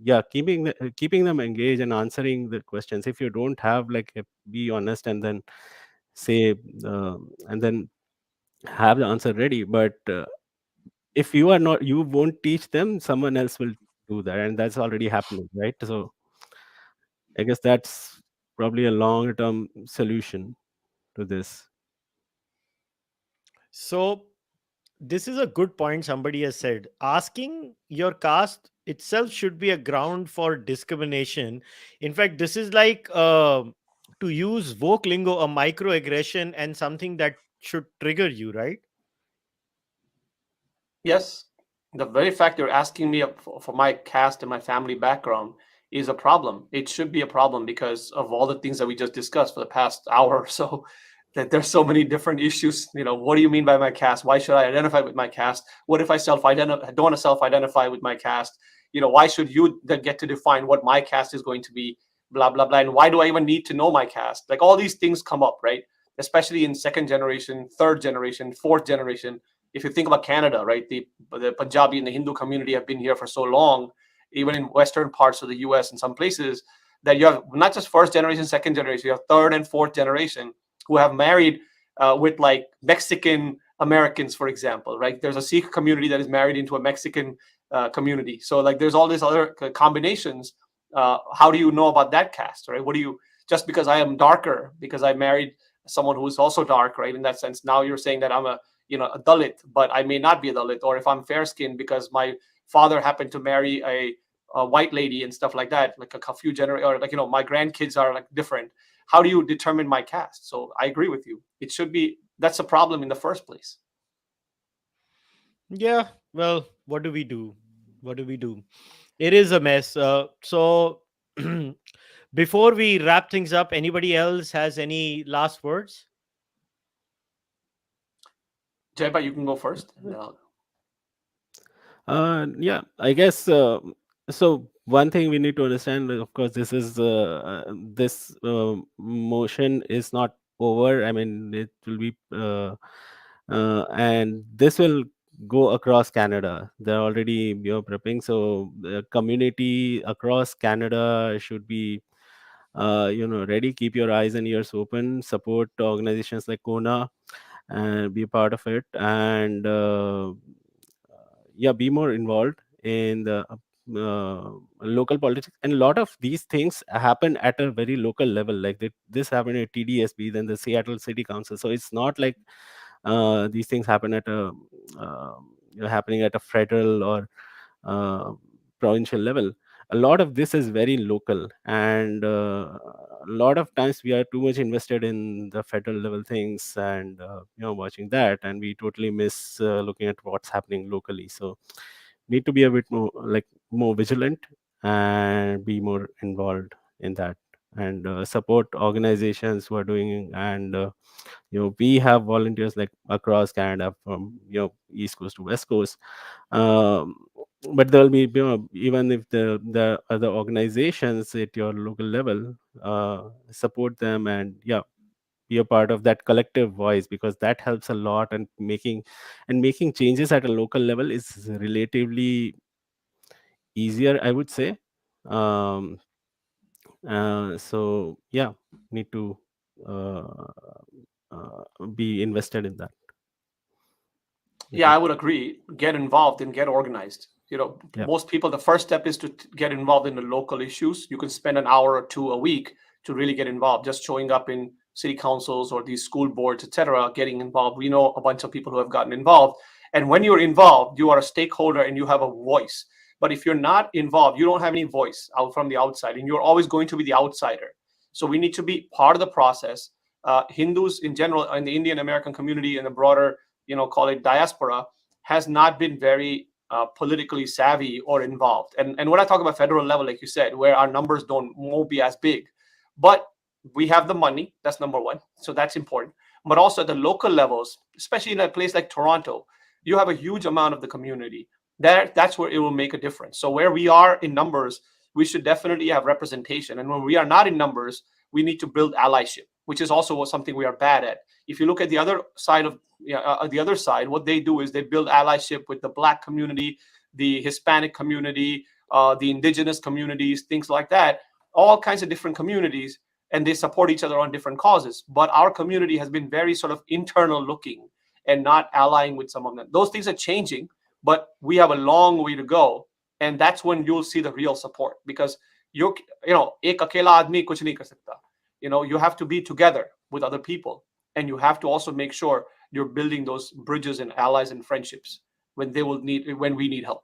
yeah, keeping them engaged and answering the questions. If you don't have like be honest and then say and then have the answer ready, but if you are not, you won't teach them, someone else will do that, and that's already happening, right? So I guess that's probably a long term solution to this. So this is a good point somebody has said. Asking your caste itself should be a ground for discrimination. In fact, this is like, to use woke lingo, a microaggression and something that should trigger you, right? Yes, the very fact you're asking me for my caste and my family background is a problem. It should be a problem because of all the things that we just discussed for the past hour or so. That there's so many different issues. What do you mean by my caste? Why should I identify with my caste? What if I don't want to self-identify with my caste? Why should you then get to define what my caste is going to be? Blah blah blah. And why do I even need to know my caste? Like all these things come up, right? Especially in second generation, third generation, fourth generation. If you think about Canada, right, the Punjabi and the Hindu community have been here for so long, even in western parts of the US and some places, that you have not just first generation, second generation, you have third and fourth generation who have married with like Mexican Americans, for example, right? There's a Sikh community that is married into a Mexican community. So like there's all these other combinations. How do you know about that caste, right? Just because I am darker, because I married someone who is also dark, right? In that sense, now you're saying that I'm a Dalit, but I may not be a Dalit, or if I'm fair skinned because my father happened to marry a white lady and stuff like that, like a few generations, or like, my grandkids are like different. How do you determine my caste? So I agree with you. It should be, that's a problem in the first place. Yeah, well, what do we do? What do we do? It is a mess. So before we wrap things up, anybody else has any last words? Jaiba, you can go first. Yeah, I guess so. One thing we need to understand, of course, this motion is not over. I mean, it will be, and this will go across Canada. They're already prepping, so the community across Canada should be ready. Keep your eyes and ears open. Support organizations like CoHNA and be a part of it, and yeah, be more involved in the local politics. And a lot of these things happen at a very local level, like this happened at TDSB, then the Seattle City Council. So it's not like these things happen at a happening at a federal or uh, provincial level. A lot of this is very local, and a lot of times we are too much invested in the federal level things, and watching that, and we totally miss looking at what's happening locally. So need to be a bit more vigilant and be more involved in that, and support organizations who are doing, and we have volunteers like across Canada, from east coast to west coast. um, but there will be, even if the other organizations at your local level, support them, and yeah, be a part of that collective voice, because that helps a lot. And making changes at a local level is relatively easier, I would say. um, so yeah, need to uh, be invested in that. Yeah, I would agree. Get involved and get organized. Yeah. Most people, the first step is to get involved in the local issues. You can spend an hour or two a week to really get involved, just showing up in city councils or these school boards, etc., getting involved. We know a bunch of people who have gotten involved. And when you're involved, you are a stakeholder and you have a voice. But if you're not involved, you don't have any voice out from the outside, and you're always going to be the outsider. So we need to be part of the process. Hindus in general, in the Indian American community and the broader, call it diaspora, has not been very politically savvy or involved. And when I talk about federal level, like you said, where our numbers won't be as big, but we have the money. That's number one. So that's important. But also at the local levels, especially in a place like Toronto, you have a huge amount of the community. That's where it will make a difference. So where we are in numbers, we should definitely have representation. And when we are not in numbers, we need to build allyship. which is also something we are bad at. If you look at the other side of what they do is they build allyship with the Black community, the Hispanic community, the indigenous communities, things like that, all kinds of different communities, and they support each other on different causes. But our community has been very sort of internal looking and not allying with some of them. Those things are changing, but we have a long way to go. And that's when you'll see the real support, because ek akela aadmi kuch nahi kar sakta. You have to be together with other people, and you have to also make sure you're building those bridges and allies and friendships when we need help.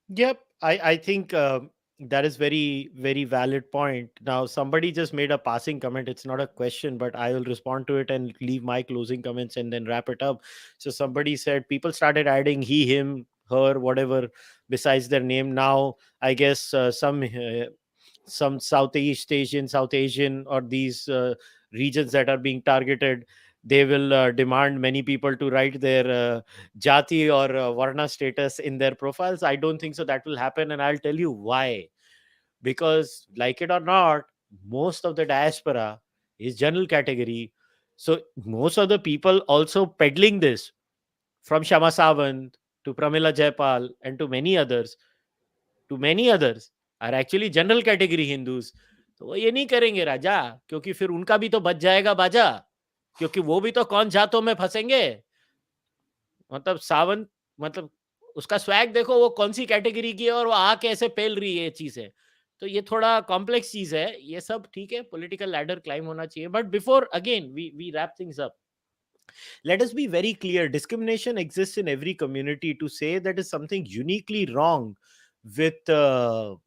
Yep, I think that is very, very valid point. Now, somebody just made a passing comment. It's not a question, but I will respond to it and leave my closing comments and then wrap it up. So somebody said people started adding he, him, her, whatever besides their name. Now, I guess some Southeast Asian, South Asian, or these regions that are being targeted, they will demand many people to write their jati or varna status in their profiles. I don't think so that will happen, and I'll tell you why. Because, like it or not, most of the diaspora is general category. So most of the people also peddling this, from Shama Sawant to Pramila Jaipal and to many others, are actually general category Hindus. तो वो ये नहीं करेंगे राजा, क्योंकि फिर उनका भी तो बच जाएगा बाजा, क्योंकि वो भी तो कौन जातों में फंसेंगे. मतलब सावंत, मतलब उसका स्वैग देखो, वो कौन सी कैटेगरी की है और वो आके ऐसे पेल रही है ये चीजें. तो ये थोड़ा कॉम्प्लेक्स चीज है. ये सब ठीक है, पॉलिटिकल लैडर क्लाइम होना चाहिए, but before again we wrap things up, let us be very clear. Discrimination exists in every community. To say that is something uniquely wrong with the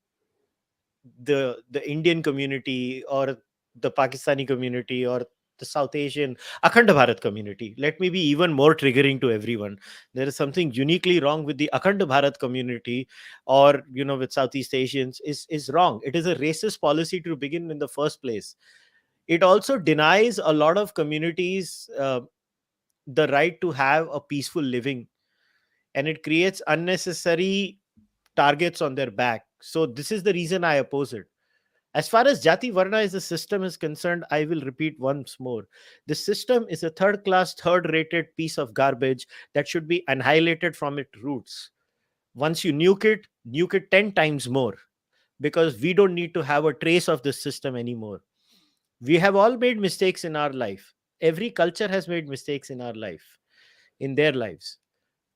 Indian community or the Pakistani community or the South Asian Akhand Bharat community, let me be even more triggering to everyone. There is something uniquely wrong with the Akhand Bharat community, or with Southeast Asians, is wrong. It is a racist policy to begin in the first place. It also denies a lot of communities the right to have a peaceful living, and it creates unnecessary targets on their back. So this is the reason I oppose it. As far as Jati Varna as a system is concerned, I will repeat once more. The system is a third class, third rated piece of garbage that should be annihilated from its roots. Once you nuke it 10 times more, because we don't need to have a trace of this system anymore. We have all made mistakes in our life. Every culture has made mistakes in our life, in their lives.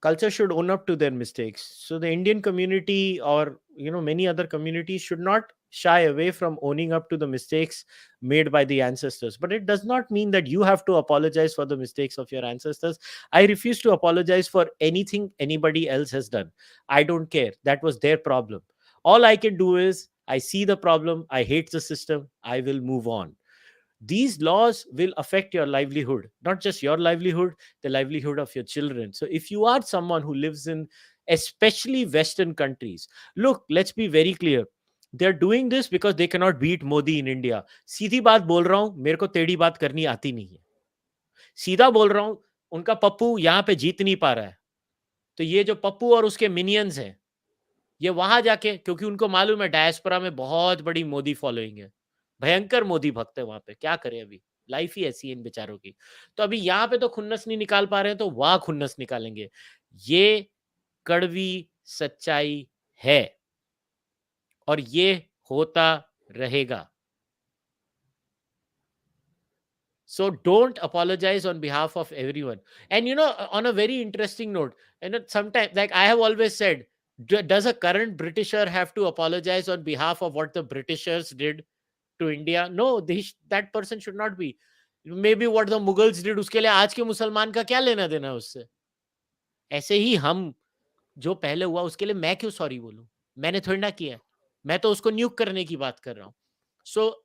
Culture should own up to their mistakes. So the Indian community, or many other communities, should not shy away from owning up to the mistakes made by the ancestors. But it does not mean that you have to apologize for the mistakes of your ancestors. I refuse to apologize for anything anybody else has done. I don't care. That was their problem. All I can do is, I see the problem, I hate the system, I will move on. These laws will affect your livelihood, not just your livelihood, the livelihood of your children. So if you are someone who lives in especially Western countries, look, let's be very clear. They're doing this because they cannot beat Modi in India. सीधी बात बोल रहा हूं, मेरे को टेढ़ी बात करनी आती नहीं है. सीधा बोल रहा हूं, उनका पप्पू यहां पे जीत नहीं पा रहा है. तो ये जो पप्पू और उसके मिनियंस हैं, ये वहां जाके, क्योंकि उनको मालूम है डायस्पोरा में बहुत बड़ी मोदी फॉलोइंग है, भयंकर मोदी भक्त है वहां पे, क्या करें, अभी लाइफ ही ऐसी है इन बेचारों की. तो अभी यहाँ पे तो खुन्नस नहीं निकाल पा रहे हैं, तो वहां खुन्नस निकालेंगे. ये कड़वी सच्चाई है और ये होता रहेगा. So don't apologize on behalf of everyone. And on a very interesting note, sometimes, like I have always said, does a current Britisher have to apologize on behalf of what the Britishers did to India? No, that person should not be. Maybe what the Mughals did, उसके लिए आज के मुसलमान का क्या लेना देना है उससे? ऐसे ही हम जो पहले हुआ उसके लिए मैं क्यों सॉरी बोलूं? मैंने थोड़ी ना किया, मैं तो उसको न्यूक करने की बात कर रहा हूं. So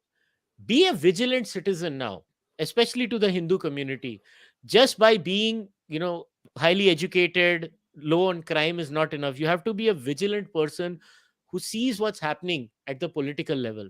be a vigilant citizen now, especially to the Hindu community. Just by being, highly educated, low on crime is not enough. You have to be a vigilant person who sees what's happening at the political level.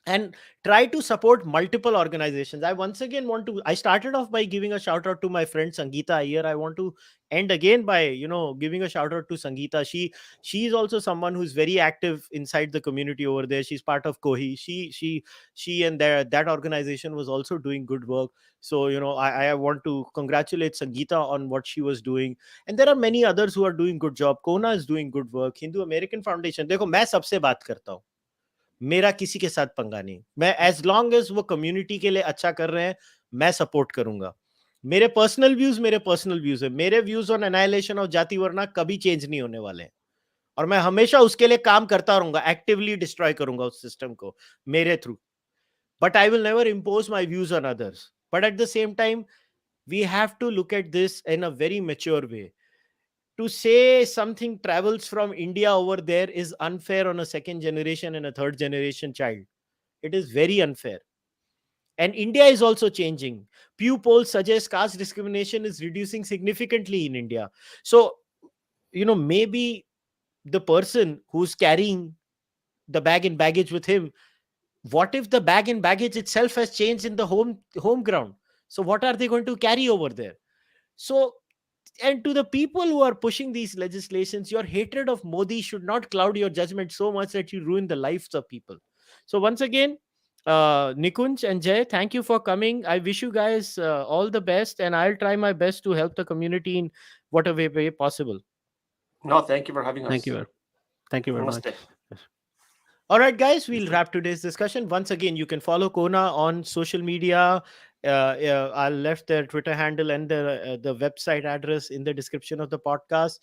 and try to support multiple organizations. I once again want to, I started off by giving a shout out to my friend Sangeeta Iyer. I want to end again by, giving a shout out to Sangeeta. She is also someone who's very active inside the community over there. She's part of Kohi. She and that organization was also doing good work. So I want to congratulate Sangeeta on what she was doing. And there are many others who are doing good job. CoHNA is doing good work. Hindu American Foundation. देखो मैं सबसे बात करता हूँ, मेरा किसी के साथ पंगा नहीं. मैं एज लॉन्ग एज वो कम्युनिटी के लिए अच्छा कर रहे हैं, मैं सपोर्ट करूंगा. मेरे पर्सनल व्यूज है. मेरे व्यूज ऑन एनाइलेशन ऑफ जाति वर्ना कभी चेंज नहीं होने वाले हैं, और मैं हमेशा उसके लिए काम करता रहूंगा, एक्टिवली डिस्ट्रॉय करूंगा उस सिस्टम को मेरे through. But I will never impose my views on others. But at the same time we have to look at this in a very mature way. To say something travels from India over there is unfair on a second generation and a third generation child. It is very unfair. And India is also changing. Pew polls suggest caste discrimination is reducing significantly in India. So, maybe the person who's carrying the bag and baggage with him, what if the bag and baggage itself has changed in the home ground? So what are they going to carry over there? So, and to the people who are pushing these legislations, your hatred of Modi should not cloud your judgment so much that you ruin the lives of people. So once again, Nikunj and Jay, thank you for coming. I wish you guys all the best, and I'll try my best to help the community in whatever way possible. No, thank you for having us. Thank you very much. Namaste. All right, guys, we'll wrap today's discussion. Once again, you can follow CoHNA on social media. I left their Twitter handle and the website address in the description of the podcast.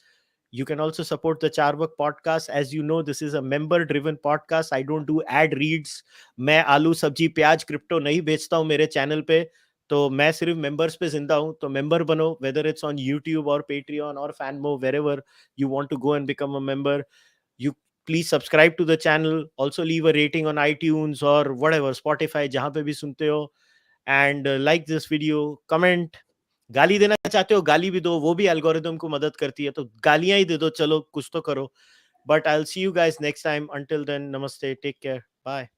You can also support the Cārvāka podcast. As you know, this is a member-driven podcast. I don't do ad reads. मैं आलू सब्जी प्याज crypto नहीं बेचता हूँ मेरे channel पे. तो मैं सिर्फ मेंबर्स पे जिंदा हूँ. तो मेंबर बनो, whether it's on YouTube or Patreon or Fanmo, wherever you want to go and become a member. You please subscribe to the channel. Also leave a rating on iTunes or whatever, Spotify, जहाँ पे भी सुनते हो. And like this video, comment. गाली देना चाहते हो गाली भी दो, वो भी एल्गोरिदम को मदद करती है, तो गालियां ही दे दो, चलो कुछ तो करो. But I'll see you guys next time. Until then, namaste, take care, bye.